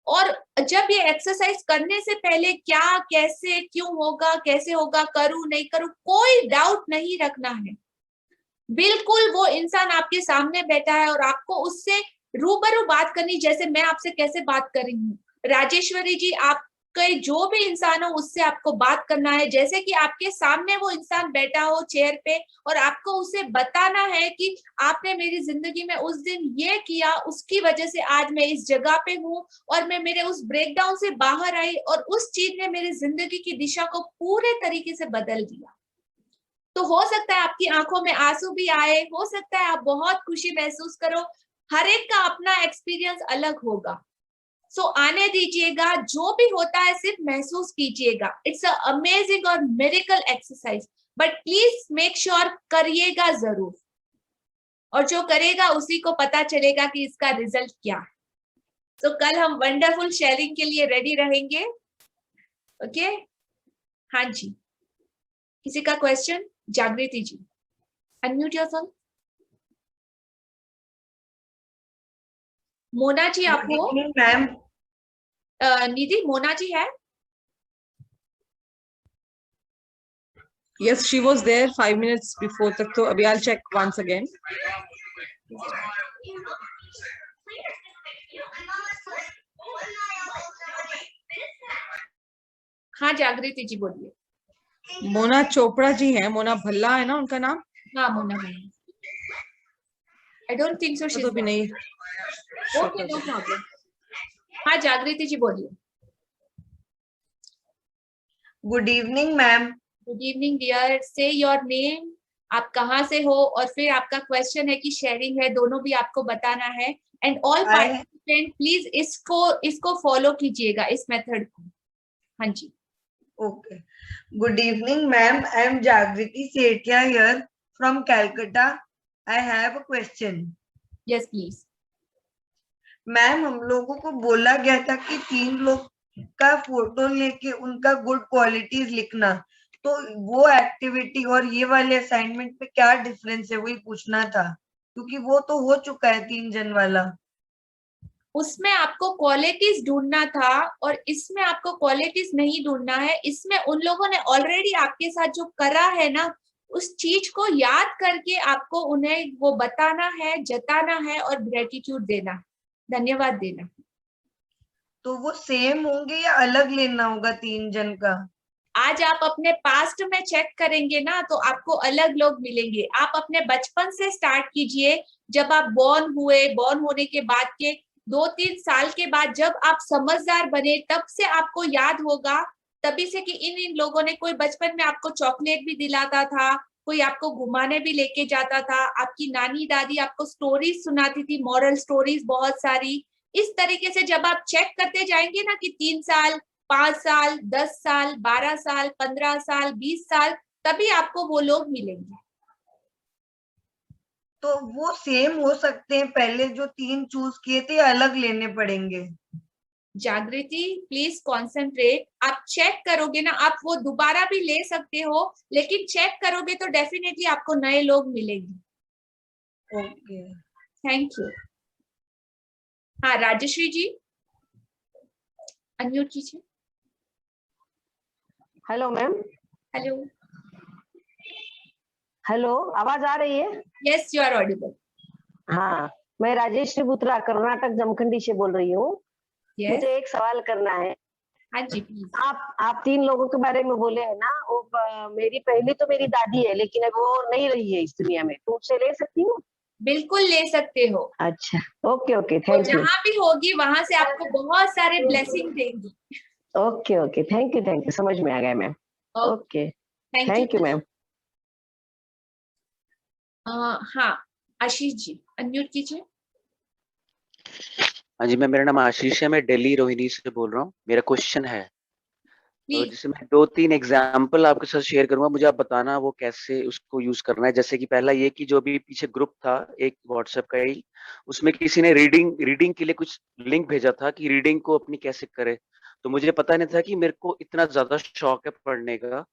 [SPEAKER 3] और जब ये एक्सरसाइज करने से पहले क्या, कैसे, क्यों होगा, कैसे होगा, करूं नहीं करूं, कोई डाउट नहीं रखना है। बिल्कुल वो इंसान आपके सामने बैठा है और आपको उससे रूबरू बात करनी, जैसे मैं आपसे कैसे बात कर रही हूँ। राजेश्वरी जी, आपके जो भी इंसान हो उससे आपको बात करना है, जैसे कि आपके सामने वो इंसान बैठा हो चेयर पे और आपको उसे बताना है कि आपने मेरी जिंदगी में उस दिन ये किया, उसकी वजह से आज मैं इस जगह पे हूँ और मैं मेरे उस ब्रेकडाउन से बाहर आई और उस चीज ने मेरी जिंदगी की दिशा को पूरे तरीके से बदल दिया। तो हो सकता है आपकी आंखों में आंसू भी आए, हो सकता है आप बहुत खुशी महसूस करो। हर एक का अपना एक्सपीरियंस अलग होगा। सो आने दीजिएगा, जो भी होता है सिर्फ महसूस कीजिएगा। इट्स अ अमेजिंग और miracle exercise, but please make sure करिएगा जरूर, और जो करेगा उसी को पता चलेगा कि इसका रिजल्ट क्या है। सो कल हम वंडरफुल शेयरिंग के लिए रेडी रहेंगे। ओके हाँ जी, किसी का क्वेश्चन? जागृति जी, अनम्यूट योरसेल्फ। मोना जी आप हो?
[SPEAKER 10] मैम
[SPEAKER 3] निधि, मोना जी है?
[SPEAKER 1] Yes, she was there 5 minutes before तक, तो अभी I'll check once again.
[SPEAKER 3] हाँ जागृति जी बोलिए।
[SPEAKER 1] मोना चोपड़ा जी है, मोना भल्ला है ना उनका नाम?
[SPEAKER 3] हाँ Mona Bhalla. I don't think so she
[SPEAKER 1] तो भी नहीं।
[SPEAKER 3] Okay no problem. हाँ जागृति जी बोलिए।
[SPEAKER 10] Good evening ma'am.
[SPEAKER 3] Good evening dear, say your name, आप कहाँ से हो, और फिर आपका क्वेश्चन है कि शेयरिंग है, दोनों भी आपको बताना है। एंड ऑल पार्टिसिपेंट प्लीज इसको फॉलो कीजिएगा, इस मेथड को। हाँ जी।
[SPEAKER 10] Okay, good evening ma'am, I am Jagriti Sethia here from Calcutta. I have a question.
[SPEAKER 3] Yes please.
[SPEAKER 10] Ma'am, हम लोगों को बोला गया था कि 3 लोग का फोटो लेके उनका गुड क्वालिटीज लिखना, तो वो एक्टिविटी और ये वाले असाइनमेंट पे क्या डिफरेंस है, वही पूछना था, क्योंकि वो तो हो चुका है 3 जन वाला।
[SPEAKER 3] उसमें आपको क्वालिटीज ढूंढना था और इसमें आपको क्वालिटीज नहीं ढूंढना है। इसमें उन लोगों ने ऑलरेडी आपके साथ जो करा है ना, उस चीज को याद करके आपको उन्हें वो बताना है, जताना है और ग्रेटिट्यूड देना, धन्यवाद देना।
[SPEAKER 10] तो वो सेम होंगे या अलग लेना होगा 3 जन का?
[SPEAKER 3] आज आप अपने पास्ट में चेक करेंगे ना, तो आपको अलग लोग मिलेंगे। आप अपने बचपन से स्टार्ट कीजिए, जब आप बॉर्न हुए, बॉर्न होने के बाद के 2-3 साल के बाद जब आप समझदार बने, तब से आपको याद होगा, तभी से कि इन लोगों ने, कोई बचपन में आपको चॉकलेट भी दिलाता था, कोई आपको घुमाने भी लेके जाता था, आपकी नानी दादी आपको स्टोरीज सुनाती थी, मॉरल स्टोरीज बहुत सारी। इस तरीके से जब आप चेक करते जाएंगे ना कि 3 साल, 5 साल, 10 साल, 12 साल, 15 साल, 20 साल, तभी आपको वो लोग मिलेंगे।
[SPEAKER 10] तो वो सेम हो सकते हैं, पहले जो 3 चूज किए थे अलग लेने पड़ेंगे?
[SPEAKER 3] जागृति प्लीज कॉन्सेंट्रेट। आप चेक करोगे ना, आप वो दोबारा भी ले सकते हो, लेकिन चेक करोगे तो डेफिनेटली आपको नए लोग मिलेंगे।
[SPEAKER 10] Okay,
[SPEAKER 3] thank you. हाँ राजश्री जी, अनम्यूट कीजिए।
[SPEAKER 11] Hello ma'am.
[SPEAKER 3] हेलो।
[SPEAKER 11] हेलो, आवाज आ रही है?
[SPEAKER 3] Yes you are audible.
[SPEAKER 11] हाँ, मैं राजेश्री बुत्रा कर्नाटक जमखंडी से बोल रही हूँ। मुझे एक सवाल करना है।
[SPEAKER 3] हाँ जी प्लीज।
[SPEAKER 11] आप 3 लोगों के बारे में बोले है ना, वो मेरी पहली तो मेरी दादी है, लेकिन अब वो नहीं रही है इस दुनिया में, तो उससे ले सकती हूँ?
[SPEAKER 3] बिल्कुल ले सकते हो।
[SPEAKER 11] अच्छा, ओके ओके, थैंक यू।
[SPEAKER 3] जहाँ भी होगी वहां से आपको बहुत सारे ब्लेसिंग देंगी।
[SPEAKER 11] ओके ओके, थैंक यू, समझ में आ गया ma'am. Okay, thank you ma'am.
[SPEAKER 3] हाँ आशीष जी, अनम्यूट कीजिए।
[SPEAKER 5] हाँ जी मैम, मेरा नाम आशीष है, मैं दिल्ली रोहिणी से बोल रहा हूँ। मेरा क्वेश्चन है, तो जैसे मैं 2-3 एग्जाम्पल आपके साथ शेयर करूंगा, मुझे आप बताना वो कैसे उसको यूज करना है। जैसे कि पहला ये कि जो भी पीछे ग्रुप था एक व्हाट्सएप का ही, उसमें किसी ने रीडिंग के लिए कुछ लिंक भेजा था कि रीडिंग को अपनी कैसे करे, तो मुझे पता नहीं था कि मेरे को इतना ज्यादा शौक है पढ़ने का,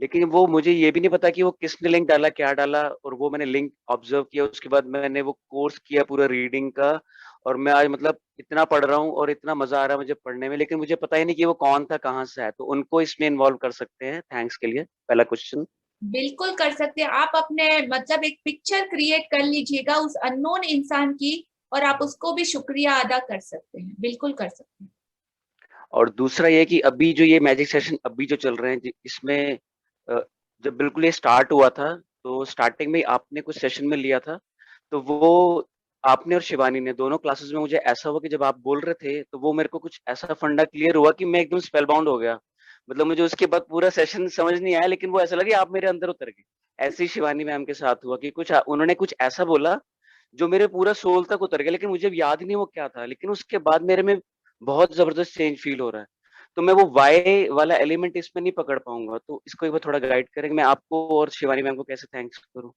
[SPEAKER 5] लेकिन वो मुझे ये भी नहीं पता कि वो किसने लिंक डाला, क्या डाला, और वो मैंने लिंक ऑब्जर्व किया। उसके बाद मैंने वो कोर्स किया पूरा रीडिंग का, और मैं आज मतलब इतना पढ़ रहा हूँ और इतना मजा आ रहा है मुझे पढ़ने में, लेकिन मुझे पता ही नहीं कि वो कौन था, कहाँ से है। तो उनको इसमें इन्वॉल्व कर सकते हैं? थैंक्स के लिए पहला क्वेश्चन।
[SPEAKER 3] बिल्कुल कर सकते हैं। आप अपने मतलब एक पिक्चर क्रिएट कर लीजिएगा उस अननोन इंसान की, और आप उसको भी शुक्रिया अदा कर सकते हैं। बिल्कुल कर सकते हैं।
[SPEAKER 5] और दूसरा ये कि अभी जो ये मैजिक सेशन अभी जो चल रहे हैं, इसमें जब बिल्कुल ये स्टार्ट हुआ था, तो स्टार्टिंग में आपने कुछ सेशन में लिया था, तो वो आपने और शिवानी ने दोनों क्लासेस में मुझे ऐसा हुआ कि जब आप बोल रहे थे तो वो मेरे को कुछ ऐसा फंडा क्लियर हुआ कि मैं एकदम स्पेल बाउंड हो गया। मतलब मुझे उसके बाद पूरा सेशन समझ नहीं आया, लेकिन वो ऐसा लगा कि आप मेरे अंदर उतर गए। ऐसे ही शिवानी मैम के साथ हुआ कि कुछ उन्होंने कुछ ऐसा बोला जो मेरे पूरा सोल तक उतर गया, लेकिन मुझे याद नहीं वो क्या था। लेकिन उसके बाद मेरे में बहुत जबरदस्त चेंज फील हो रहा है। तो मैं वो वाई वाला एलिमेंट इसमें नहीं पकड़ पाऊंगा, तो इसको एक बार थोड़ा गाइड करेंगे। मैं आपको और शिवानी मैम को कैसे थैंक्स करूं?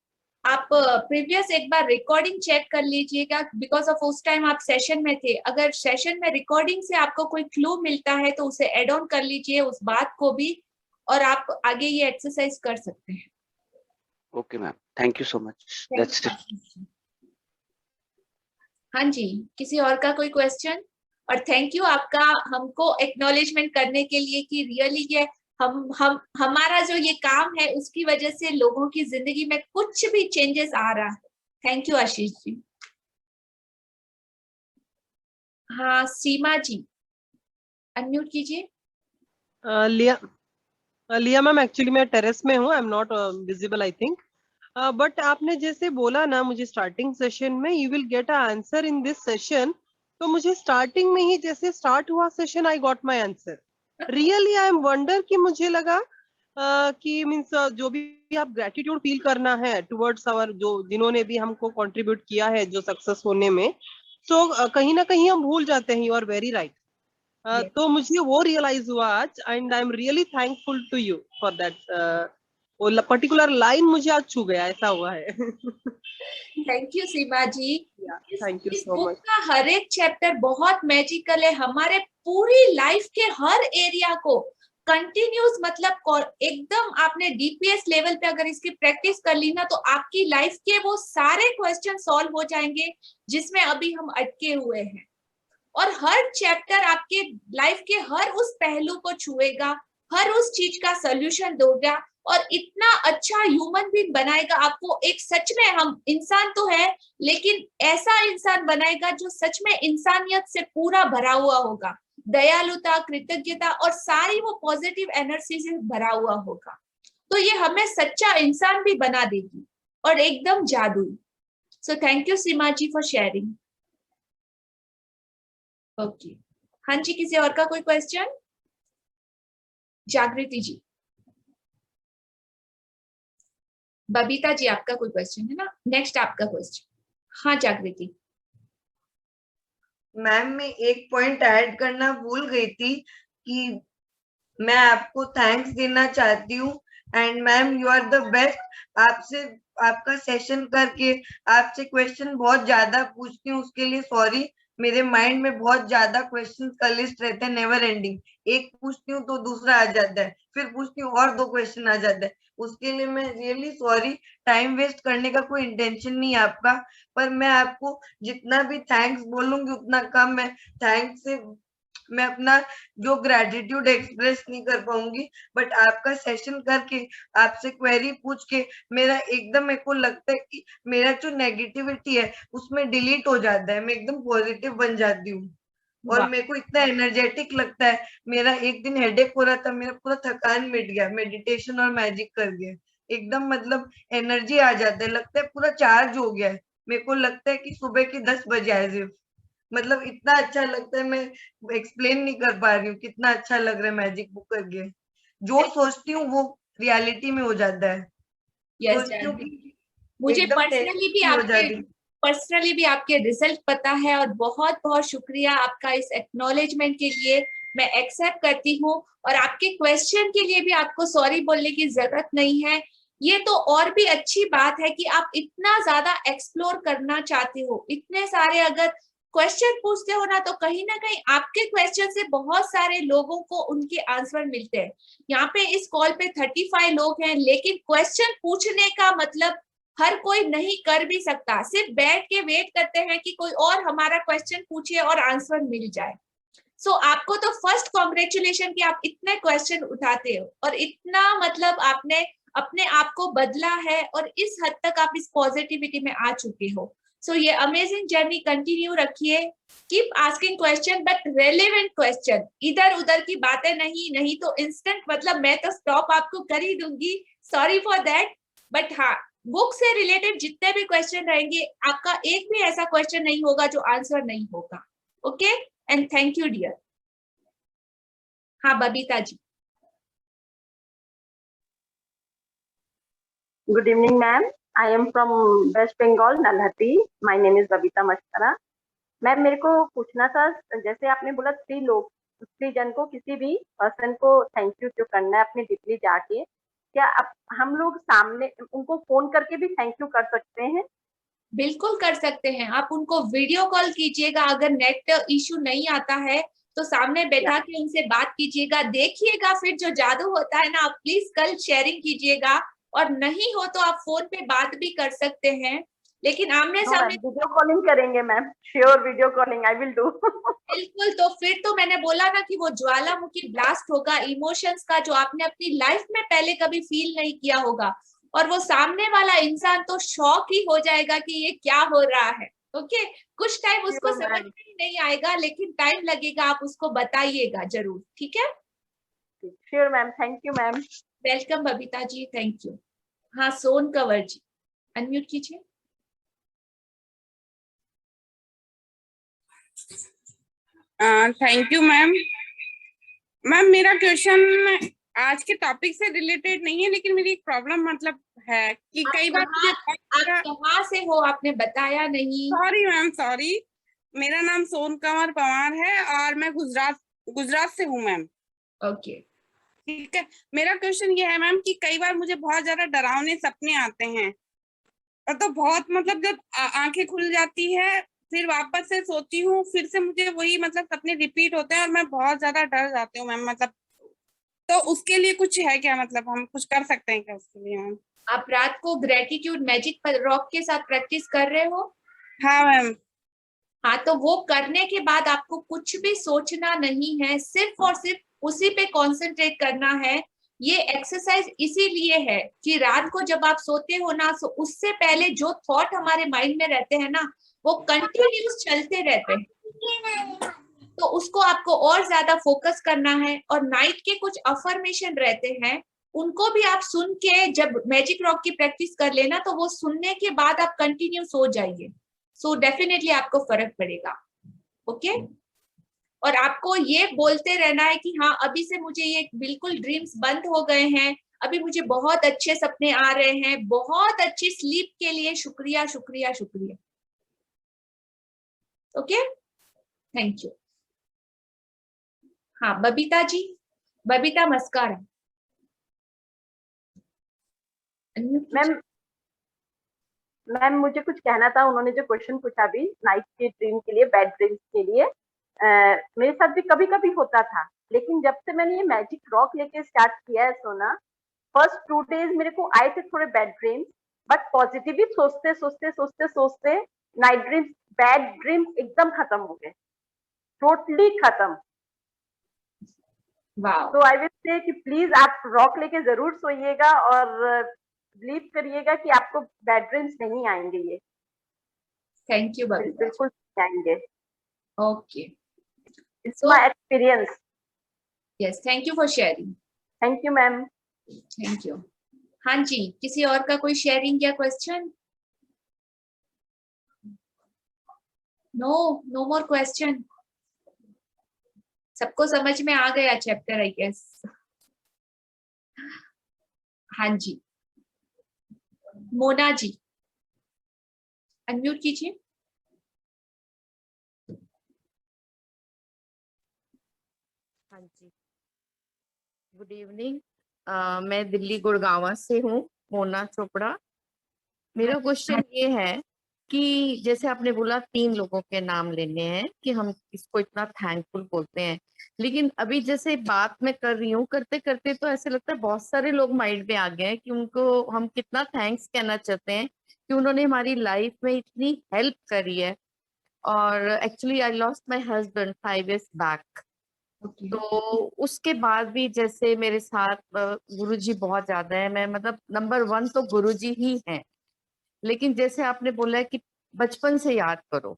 [SPEAKER 3] आप प्रीवियस एक बार रिकॉर्डिंग चेक कर लीजिएगा, बिकॉज ऑफ उस टाइम आप सेशन में थे। अगर सेशन में रिकॉर्डिंग से आपको कोई क्लू मिलता है तो उसे एड ऑन कर लीजिए उस बात को भी, और आप आगे ये एक्सरसाइज कर सकते हैं।
[SPEAKER 5] Okay ma'am, thank you so much, that's it.
[SPEAKER 3] हाँ जी, किसी और का कोई क्वेश्चन? और थैंक यू आपका हमको एक्नॉलेजमेंट करने के लिए कि रियली ये हम हमारा जो ये काम है उसकी वजह से लोगों की जिंदगी में कुछ भी चेंजेस आ रहा है। Thank you Ashish ji. हाँ सीमा जी, अनम्यूट कीजिए।
[SPEAKER 8] लिया मैम, एक्चुअली मैं टेरेस में हूँ, आई am not visible I think, but आपने जैसे बोला ना मुझे स्टार्टिंग सेशन में you will get a answer in this session, तो मुझे स्टार्टिंग में ही जैसे स्टार्ट हुआ session I got my answer. Really I am wonder कि मुझे लगा कि मीन्स जो भी आप ग्रेटिट्यूड फील करना है टुवर्ड्स आवर, जो जिन्होंने भी हमको कंट्रीब्यूट किया है जो सक्सेस होने में, तो कहीं ना कहीं हम भूल जाते हैं। You are very right. तो मुझे वो रियलाइज हुआ आज, and I am really thankful to you for that. वो पर्टिकुलर लाइन मुझे आज छू गया, ऐसा हुआ है।
[SPEAKER 3] Thank you Seema ji.
[SPEAKER 8] Thank you
[SPEAKER 3] इस
[SPEAKER 8] सो
[SPEAKER 3] बुक
[SPEAKER 8] मच।
[SPEAKER 3] का हर एक चैप्टर बहुत मैजिकल है, हमारे पूरी लाइफ के हर एरिया को कंटिन्यूस, मतलब एकदम आपने डीपीएस लेवल पे अगर इसकी प्रैक्टिस कर ली ना तो आपकी लाइफ के वो सारे क्वेश्चन सॉल्व हो जाएंगे जिसमें अभी हम अटके हुए हैं। और हर चैप्टर आपके लाइफ के हर उस पहलू को छुएगा, हर उस चीज का सोल्यूशन दोगा और इतना अच्छा ह्यूमन बीइंग बनाएगा आपको। एक सच में हम इंसान तो है लेकिन ऐसा इंसान बनाएगा जो सच में इंसानियत से पूरा भरा हुआ होगा, दयालुता, कृतज्ञता और सारी वो पॉजिटिव एनर्जी से भरा हुआ होगा। तो ये हमें सच्चा इंसान भी बना देगी और एकदम जादुई। So thank you Seema ji for sharing. Okay हाँ जी, किसी और का कोई क्वेश्चन? जागृति जी, बबीता जी आपका कोई क्वेश्चन है ना? नेक्स्ट आपका क्वेश्चन। हाँ जागृति
[SPEAKER 10] मैम, मैं एक पॉइंट ऐड करना भूल गई थी कि मैं आपको थैंक्स देना चाहती हूँ। And ma'am you are the best. आपसे आपका सेशन करके आपसे क्वेश्चन बहुत ज्यादा पूछती हूँ, उसके लिए सॉरी। मेरे माइंड में बहुत ज्यादा क्वेश्चन का लिस्ट रहता है, नेवर एंडिंग। एक पूछती हूँ तो दूसरा आ जाता है, फिर पूछती हूँ और 2 क्वेश्चन आ जाता है। उसके लिए मैं रियली सॉरी। टाइम वेस्ट करने का कोई इंटेंशन नहीं है आपका, पर मैं आपको जितना भी थैंक्स बोलूंगी उतना कम है। थैंक्स से मैं अपना जो ग्रेटिट्यूड एक्सप्रेस नहीं कर पाऊंगी, बट आपका सेशन करके, आपसे क्वेरी पूछ के मेरा एकदम, मेरे को लगता है कि मेरा जो नेगेटिविटी है उसमें डिलीट हो जाता है, मैं एकदम पॉजिटिव बन जाती हूँ और मेरे को इतना एनर्जेटिक लगता है। मेरा एक दिन हेडेक हो रहा था, मेरा पूरा थकान मिट गया मेडिटेशन और मैजिक कर गया। एकदम मतलब एनर्जी आ जाता है, लगता है पूरा चार्ज हो गया है। मेरे को लगता है कि सुबह के 10 बजे आए सिर्फ, मतलब इतना अच्छा लगता है। मैं एक्सप्लेन नहीं कर पा रही हूँ कितना अच्छा लग रहा है मैजिक बुक करके। जो सोचती हूँ वो रियलिटी में हो जाता है। सोचती हूँ कि
[SPEAKER 3] मुझे
[SPEAKER 10] एकदम
[SPEAKER 3] पर्सनली भी आपके रिजल्ट पता है और बहुत बहुत शुक्रिया आपका इस एक्नॉलेजमेंट के लिए। मैं एक्सेप्ट करती हूँ और आपके क्वेश्चन के लिए भी आपको सॉरी बोलने की जरूरत नहीं है। ये तो और भी अच्छी बात है कि आप इतना ज्यादा एक्सप्लोर करना चाहते हो, इतने सारे अगर क्वेश्चन पूछते हो ना तो कहीं ना कहीं आपके क्वेश्चन से बहुत सारे लोगों को उनके आंसर मिलते हैं। यहाँ पे इस कॉल पे 35 लोग हैं, लेकिन क्वेश्चन पूछने का मतलब हर कोई नहीं कर भी सकता, सिर्फ बैठ के वेट करते हैं कि कोई और हमारा क्वेश्चन पूछे और आंसर मिल जाए। सो आपको तो फर्स्ट कॉन्ग्रेचुलेशन कि आप इतने क्वेश्चन उठाते हो और इतना मतलब आपने अपने आप को बदला है और इस हद तक आप इस पॉजिटिविटी में आ चुके हो। सो ये अमेजिंग जर्नी कंटिन्यू रखिए। Keep asking question but relevant question, इधर उधर की बातें नहीं तो इंस्टेंट मतलब मैं तो स्टॉप आपको कर ही दूंगी, सॉरी फॉर दैट। बट हाँ, बुक से रिलेटेड जितने भी क्वेश्चन रहेंगे आपका एक भी ऐसा क्वेश्चन नहीं होगा जो आंसर नहीं होगा। Okay and thank you dear. हाँ Babita ji.
[SPEAKER 11] Good evening, ma'am. I am from West Bengal, Nalhati. My name is Babita Mashkara.
[SPEAKER 12] Ma'am मेरे को पूछना था, जैसे आपने बोला 3 लोग, 3 जन को, किसी भी पर्सन को थैंक यू जो करना है अपने डीपली जाके, क्या हम लोग सामने उनको फोन करके भी थैंक यू कर सकते हैं?
[SPEAKER 13] बिल्कुल कर सकते हैं। आप उनको वीडियो कॉल कीजिएगा, अगर नेट इशू नहीं आता है तो सामने बैठा के उनसे बात कीजिएगा, देखिएगा फिर जो जादू होता है ना, आप प्लीज कल शेयरिंग कीजिएगा। और नहीं हो तो आप फोन पे बात भी कर सकते हैं, लेकिन आमने सामने
[SPEAKER 12] वीडियो कॉलिंग करेंगे ma'am, sure video calling I will do.
[SPEAKER 13] बिल्कुल। तो फिर तो मैंने बोला ना कि वो ज्वालामुखी ब्लास्ट होगा इमोशंस का, जो आपने अपनी लाइफ में पहले कभी फील नहीं किया होगा, और वो सामने वाला इंसान तो शॉक ही हो जाएगा कि ये क्या हो रहा है। ओके, कुछ टाइम उसको समझ में ही नहीं आएगा, लेकिन टाइम लगेगा, आप उसको बताइएगा जरूर, ठीक है?
[SPEAKER 12] Sure ma'am, thank you ma'am.
[SPEAKER 13] Welcome Babita ji, thank you. हाँ, सोन कंवर जी अनम्यूट कीजिए।
[SPEAKER 14] Thank you ma'am. मैम मेरा क्वेश्चन आज के टॉपिक से रिलेटेड नहीं है, लेकिन मेरी एक प्रॉब्लम मतलब है कि कई बार
[SPEAKER 13] आप कहाँ से हो, आपने बताया नहीं।
[SPEAKER 14] Sorry ma'am, sorry. मेरा नाम सोन कंवर पवार है और मैं गुजरात से हूँ मैम।
[SPEAKER 13] ओके,
[SPEAKER 14] ठीक है। मेरा क्वेश्चन ये है मैम कि कई बार मुझे बहुत ज्यादा डरावने सपने आते हैं, और तो बहुत मतलब जब आंखें खुल जाती है फिर वापस से सोती हूँ, फिर से मुझे वही मतलब सपने रिपीट होते हैं और मैं बहुत ज्यादा डर जाती हूँ मैम। मतलब तो उसके लिए कुछ है क्या, मतलब हम कुछ कर सकते हैं क्या उसके लिए मैम?
[SPEAKER 13] आप रात को ग्रेटिट्यूड मैजिक रॉक के साथ प्रैक्टिस कर रहे हो?
[SPEAKER 14] हाँ मैम।
[SPEAKER 13] हाँ, तो वो करने के बाद आपको कुछ भी सोचना नहीं है, सिर्फ और सिर्फ उसी पे कंसंट्रेट करना है। ये एक्सरसाइज इसीलिए है कि रात को जब आप सोते हो ना, तो उससे पहले जो थॉट हमारे माइंड में रहते हैं ना, वो कंटिन्यूस चलते रहते हैं, तो उसको आपको और ज्यादा फोकस करना है। और नाइट के कुछ अफर्मेशन रहते हैं, उनको भी आप सुन के जब मैजिक रॉक की प्रैक्टिस कर लेना, तो वो सुनने के बाद आप कंटिन्यू सो जाइए, सो डेफिनेटली आपको फर्क पड़ेगा। ओके, और आपको ये बोलते रहना है कि हाँ अभी से मुझे ये बिल्कुल ड्रीम्स बंद हो गए हैं, अभी मुझे बहुत अच्छे सपने आ रहे हैं, बहुत अच्छी स्लीप के लिए शुक्रिया शुक्रिया शुक्रिया। Okay, thank you. हाँ बबीता जी, बबीता मस्कारा।
[SPEAKER 12] मैम मुझे कुछ कहना था, उन्होंने जो क्वेश्चन पूछा भी नाइट के ड्रीम के लिए, बैड ड्रीम्स के लिए, मेरे साथ भी कभी कभी होता था, लेकिन जब से मैंने ये मैजिक रॉक लेके स्टार्ट किया है सोना, फर्स्ट 2 डेज मेरे को आए थे थोड़े बैड ड्रीम्स, बट पॉजिटिवली सोचते सोचते सोचते सोचते नाइट ड्रीम्स, बैड ड्रीम्स एकदम खत्म हो गए, टोटली खत्म। तो आई विल से कि प्लीज आप रॉक लेके जरूर सोइएगा और बिलीव करिएगा कि आपको बैड ड्रीम्स नहीं आएंगे। ये
[SPEAKER 13] थैंक यू बबीता,
[SPEAKER 12] बिल्कुल आएंगे।
[SPEAKER 13] Okay,
[SPEAKER 12] it's my experience.
[SPEAKER 13] Yes, thank you for sharing.
[SPEAKER 12] Thank you ma'am.
[SPEAKER 13] Thank you. हाँ जी, किसी और का कोई शेयरिंग या question? No, no more question. सबको समझ में आ गया चैप्टर आई गेस। हाँ जी, मोना जी अनम्यूट कीजिए।
[SPEAKER 15] हाँ जी, गुड इवनिंग। मैं दिल्ली गुड़गांव से हूँ, मोना चोपड़ा। मेरा क्वेश्चन ये है कि जैसे आपने बोला 3 लोगों के नाम लेने हैं कि हम इसको इतना थैंकफुल बोलते हैं, लेकिन अभी जैसे बात मैं कर रही हूँ, करते करते तो ऐसे लगता है बहुत सारे लोग माइंड में आ गए हैं कि उनको हम कितना थैंक्स कहना चाहते हैं कि उन्होंने हमारी लाइफ में इतनी हेल्प करी है। और actually I lost my husband 5 years back. तो उसके बाद भी जैसे मेरे साथ गुरुजी बहुत ज्यादा है, मैं मतलब नंबर 1 तो गुरुजी ही हैं। लेकिन जैसे आपने बोला है कि बचपन से याद करो,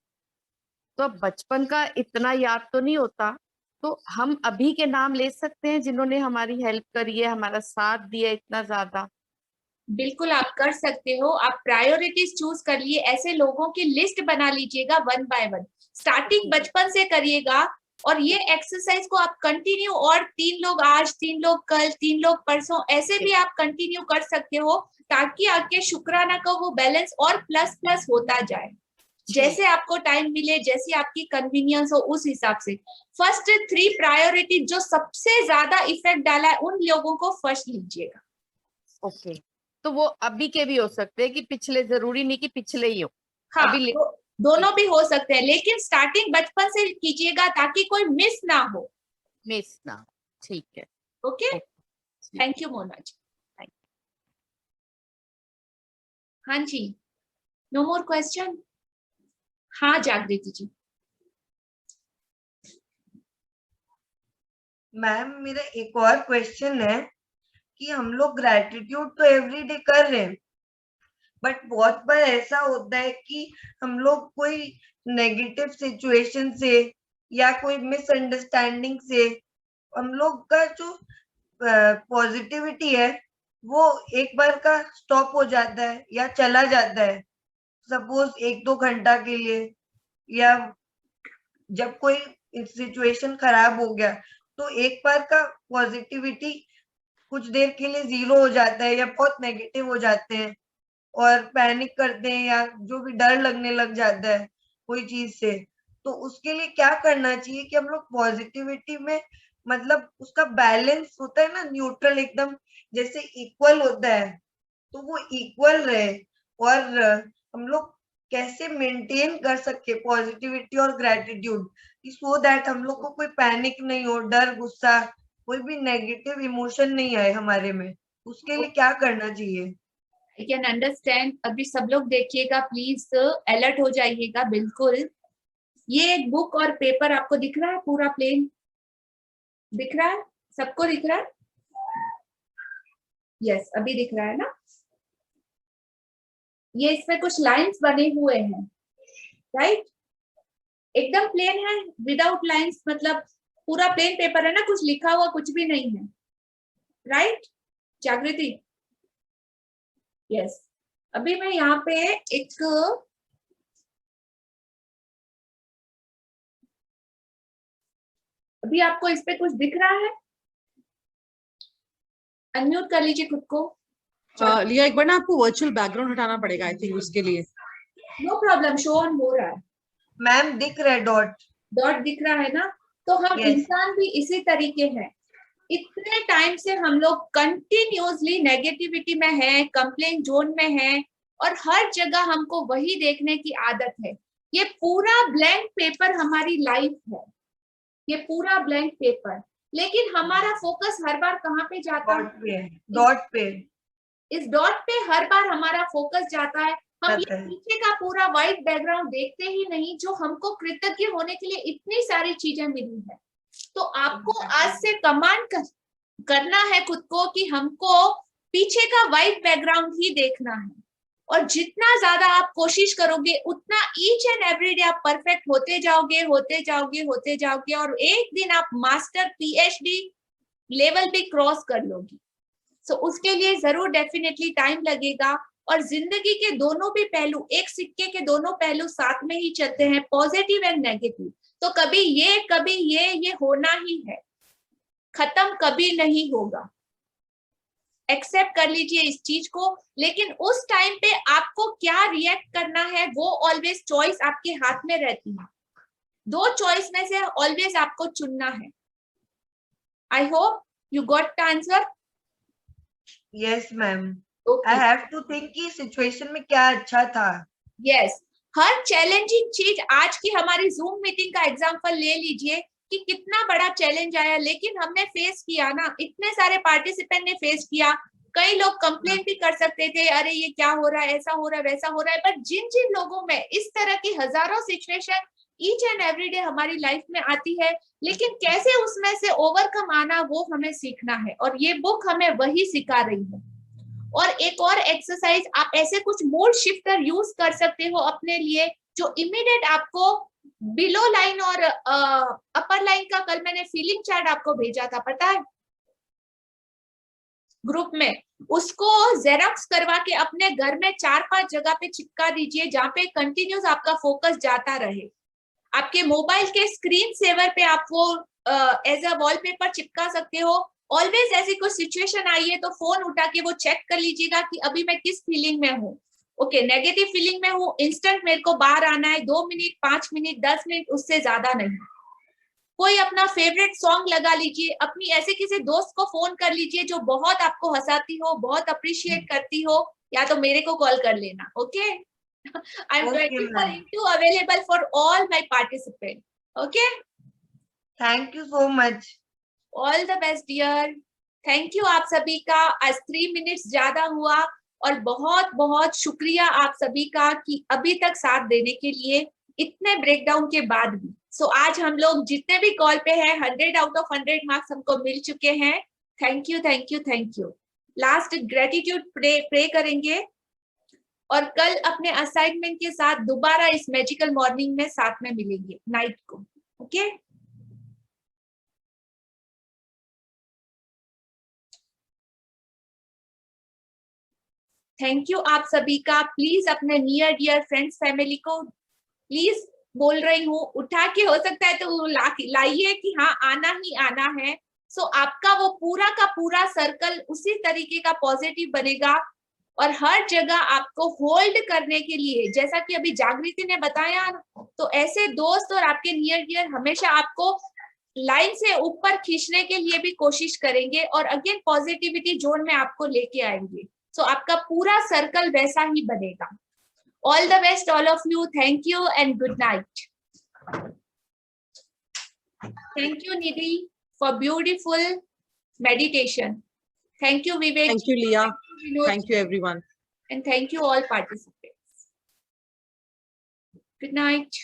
[SPEAKER 15] तो अब बचपन का इतना याद तो नहीं होता, तो हम अभी के नाम ले सकते हैं जिन्होंने हमारी हेल्प करी है, हमारा साथ दिया इतना ज्यादा।
[SPEAKER 13] बिल्कुल आप कर सकते हो। आप प्रायोरिटीज चूज कर लिए, ऐसे लोगों की लिस्ट बना लीजिएगा 1 by 1। स्टार्टिंग बचपन से करिएगा, और ये एक्सरसाइज को आप कंटिन्यू, और 3 लोग आज, 3 लोग कल, 3 लोग परसों, ऐसे भी आप कंटिन्यू कर सकते हो, ताकि आपके शुक्राना का वो बैलेंस और प्लस प्लस होता जाए। जैसे आपको टाइम मिले, जैसी आपकी कन्वीनियंस हो, उस हिसाब से। फर्स्ट 3 प्रायोरिटी जो सबसे ज्यादा इफेक्ट डाला है उन लोगों को फर्स्ट लीजिएगा।
[SPEAKER 15] ओके, तो वो अभी के भी हो सकते हैं कि पिछले, जरूरी नहीं कि पिछले ही हो।
[SPEAKER 13] हाँ,
[SPEAKER 15] अभी
[SPEAKER 13] दोनों भी हो सकते हैं, लेकिन स्टार्टिंग बचपन से कीजिएगा ताकि कोई मिस ना हो।
[SPEAKER 15] मिस ना, ठीक है।
[SPEAKER 13] Okay, thank you Mona ji. हाँ जी, नो मोर क्वेश्चन। हाँ जागृति जी।
[SPEAKER 10] मैम मेरा एक और क्वेश्चन है कि हम लोग ग्रैटिट्यूड तो एवरीडे कर रहे हैं, बट बहुत बार ऐसा होता है कि हम लोग कोई नेगेटिव सिचुएशन से या कोई मिसअंडरस्टैंडिंग से हम लोग का जो पॉजिटिविटी है वो एक बार का स्टॉप हो जाता है या चला जाता है, सपोज 1-2 घंटा के लिए, या जब कोई सिचुएशन खराब हो गया तो एक बार का पॉजिटिविटी कुछ देर के लिए 0 हो जाता है या बहुत नेगेटिव हो जाते हैं और पैनिक करते हैं या जो भी डर लगने लग जाता है कोई चीज से। तो उसके लिए क्या करना चाहिए कि हम लोग पॉजिटिविटी में मतलब उसका बैलेंस होता है ना, न्यूट्रल एकदम जैसे इक्वल होता है, तो वो इक्वल रहे और हम लोग कैसे मेंटेन कर सके पॉजिटिविटी और ग्रैटिट्यूड, सो दैट हम लोग को कोई पैनिक नहीं हो, डर गुस्सा कोई भी नेगेटिव इमोशन नहीं आए हमारे में, उसके लिए क्या करना चाहिए?
[SPEAKER 13] I can understand. अभी सब लोग देखिएगा, प्लीज अलर्ट हो जाइएगा बिल्कुल। ये एक बुक और पेपर आपको दिख रहा है, पूरा प्लेन दिख रहा है, सबको दिख रहा है? यस, अभी दिख रहा है ना? ये इसमें कुछ लाइंस बने हुए हैं, राइट? एकदम प्लेन है, विदाउट लाइंस, मतलब पूरा प्लेन पेपर है ना, कुछ लिखा हुआ कुछ भी नहीं है, राइट जागृति? यस। अभी मैं यहाँ पे एक अभी आपको इस पे कुछ दिख रहा है? अनम्यूट कर लीजिए खुद को।
[SPEAKER 1] लिया, एक बार ना आपको वर्चुअल बैकग्राउंड हटाना पड़ेगा आई थिंक उसके लिए।
[SPEAKER 13] नो प्रॉब्लम, शो ऑन हो रहा है।
[SPEAKER 10] मैम दिख रहा है, डॉट
[SPEAKER 13] दिख रहा है ना? तो हम इंसान भी इसी तरीके हैं। इतने टाइम से हम लोग कंटिन्यूअसली नेगेटिविटी में है, कंप्लेन जोन में है, और हर जगह हमको वही देखने की आदत है। ये पूरा ब्लैंक पेपर हमारी लाइफ है, ये पूरा ब्लैंक पेपर, लेकिन हमारा फोकस हर बार कहाँ पे जाता है?
[SPEAKER 10] डॉट पे।
[SPEAKER 13] इस डॉट पे हर बार हमारा फोकस जाता है। हम ये पीछे का पूरा व्हाइट बैकग्राउंड देखते ही नहीं, जो हमको कृतज्ञ होने के लिए इतनी सारी चीजें मिली है। तो आपको आज से कमांड करना है खुद को कि हमको पीछे का व्हाइट बैकग्राउंड ही देखना है, और जितना ज्यादा आप कोशिश करोगे उतना ईच एंड एवरी डे आप परफेक्ट होते जाओगे, होते जाओगे, होते जाओगे, और एक दिन आप मास्टर PhD लेवल भी क्रॉस कर लोगी। सो उसके लिए जरूर डेफिनेटली टाइम लगेगा, और जिंदगी के दोनों भी पहलू, एक सिक्के के दोनों पहलू साथ में ही चलते हैं, पॉजिटिव एंड नेगेटिव। तो कभी ये होना ही है, खत्म कभी नहीं होगा। एक्सेप्ट कर लीजिए इस चीज को, लेकिन उस टाइम पे आपको क्या रिएक्ट करना है वो ऑलवेज चॉइस आपके हाथ में रहती है। 2 चॉइस में से ऑलवेज आपको चुनना है। I hope you got the answer.
[SPEAKER 10] Yes ma'am, I have to think कि सिचुएशन में क्या अच्छा था।
[SPEAKER 13] यस, हर चैलेंजिंग चीज, आज की हमारी जूम मीटिंग का एग्जांपल ले लीजिए कि कितना बड़ा चैलेंज आया, लेकिन हमने फेस किया ना, इतने सारे पार्टिसिपेंट ने फेस किया। कई लोग कंप्लेन भी कर सकते थे, अरे ये क्या हो रहा है, ऐसा हो रहा है, वैसा हो रहा है, पर जिन जिन लोगों में इस तरह की हजारों situation each and every day हमारी लाइफ में आती है, लेकिन कैसे उसमें से ओवरकम आना वो हमें सीखना है, और ये बुक हमें वही सिखा रही है। और एक और एक्सरसाइज, आप ऐसे कुछ मूड शिफ्टर यूज कर सकते हो अपने लिए, जो इमीडिएट आपको बिलो लाइन और अपर लाइन का, कल मैंने फीलिंग चार्ट आपको भेजा था, पता है ग्रुप में, उसको जेरॉक्स करवा के अपने घर में 4-5 जगह पे चिपका दीजिए, जहाँ पे कंटिन्यूस आपका फोकस जाता रहे। आपके मोबाइल के स्क्रीन सेवर पे आप वो एज अ वॉलपेपर चिपका सकते हो। ऑलवेज ऐसी कोई सिचुएशन आई है तो फोन उठा के वो चेक कर लीजिएगा कि अभी मैं किस फीलिंग में हूँ, ओके नेगेटिव फीलिंग में हूँ, इंस्टेंट मेरे को बाहर आना है, 2 मिनट 5 मिनट 10 मिनट, उससे ज्यादा नहीं। कोई अपना फेवरेट सॉन्ग लगा लीजिए, अपनी ऐसे किसी दोस्त को फोन कर लीजिए जो बहुत आपको हंसाती हो, बहुत अप्रिशिएट करती हो, या तो मेरे को कॉल कर लेना। Okay I am 24/2 available for all my participant. Okay
[SPEAKER 10] thank you so much,
[SPEAKER 13] all the best dear. Thank you आप सभी का। आज 3 मिनट्स ज्यादा हुआ और बहुत बहुत शुक्रिया आप सभी का कि अभी तक साथ देने के लिए इतने ब्रेकडाउन के बाद भी। सो आज हम लोग जितने भी कॉल पे हैं 100 आउट ऑफ 100 मार्क्स हमको मिल चुके हैं। Thank you thank you thank you. Last gratitude pray करेंगे और कल अपने असाइनमेंट के साथ दोबारा इस मैजिकल मॉर्निंग में साथ में मिलेंगे नाइट को। ओके थैंक यू आप सभी का। प्लीज अपने नियर डियर फ्रेंड्स फैमिली को प्लीज बोल रही हूँ, उठा के हो सकता है तो लाइए कि हाँ आना ही आना है। सो आपका वो पूरा का पूरा सर्कल उसी तरीके का पॉजिटिव बनेगा और हर जगह आपको होल्ड करने के लिए, जैसा कि अभी जागृति ने बताया, तो ऐसे दोस्त और आपके नियर डियर हमेशा आपको लाइन से ऊपर खींचने के लिए भी कोशिश करेंगे और अगेन पॉजिटिविटी जोन में आपको लेके आएंगे। सो आपका पूरा सर्कल वैसा ही बनेगा। All the best all of you. Thank you and good night. Thank you Nidhi for beautiful meditation. Thank you Vivek.
[SPEAKER 1] Thank you, Leah. Thank you, everyone.
[SPEAKER 13] And thank you all participants. Good night.